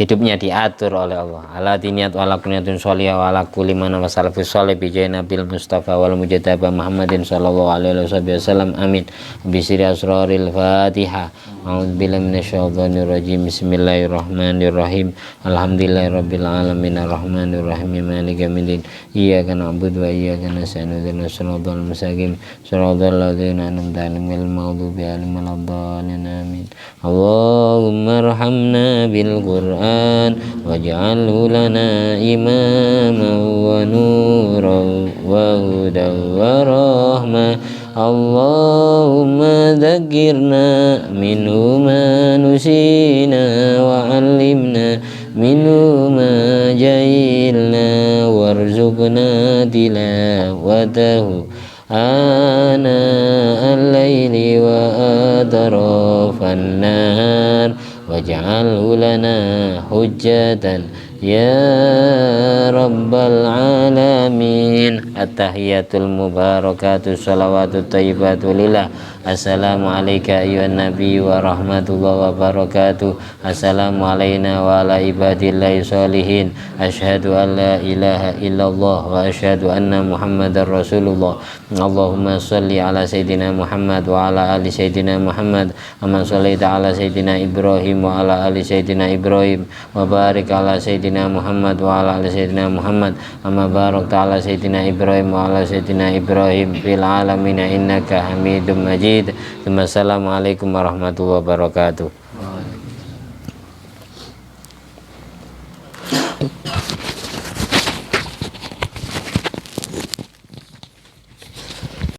hidupnya diatur oleh Allah. Ala diniyat wa ala kuniyatun sholiyah wa ala kulli man wa salafus sholih bi jayi nabil mustafa wal mujtaba Muhammadin sallallahu alaihi wasallam. Amin. Bi sirri asraril Fatihah. A'udzubillahi minasyaitonir rajim. Bismillahirrahmanirrahim. Alhamdulillahirabbil alamin arrahmanir rahim maliki yaumiddin. Iyyaka na'budu wa iyyaka nasta'in ihdinas siratal mustaqim. Siratal ladzina an'amta 'alaihim ghairil maghdubi 'alaihim waladdallin. Amin. Allahumma arhamna bil Qur'an waj'alhu lana imaman wa nuran wa hudan wa rahmah. Allahumma dhakkirna minhu ma nusina wa 'allimna minhu ma jahilna warzuqna tilawatahu ana al-laili wa atrafan nahar waj'alhu lana hujjatan ya rabbal alamin. At-tahiyatul mubarakatuh shalawatut thayyibatu lillah. Assalamu alayka ayyuhan nabi wa rahmatullahi wa barakatuh. Assalamu alayna wa ala ibadillahi sholihin. Asyhadu an la ilaha illallah wa asyhadu anna muhammadar rasulullah. Allahumma salli ala sayyidina Muhammad wa ala ali sayyidina Muhammad kama shallaita ala sayyidina Ibrahim wa ala ali sayyidina Ibrahim wa barik ala sayyidina Muhammad wa ala ali sayyidina Muhammad kama barakta ala sayyidina Ibrahim wa ala sayyidina Ibrahim fil alamin innaka Hamidum Majid. Assalamualaikum warahmatullahi wabarakatuh.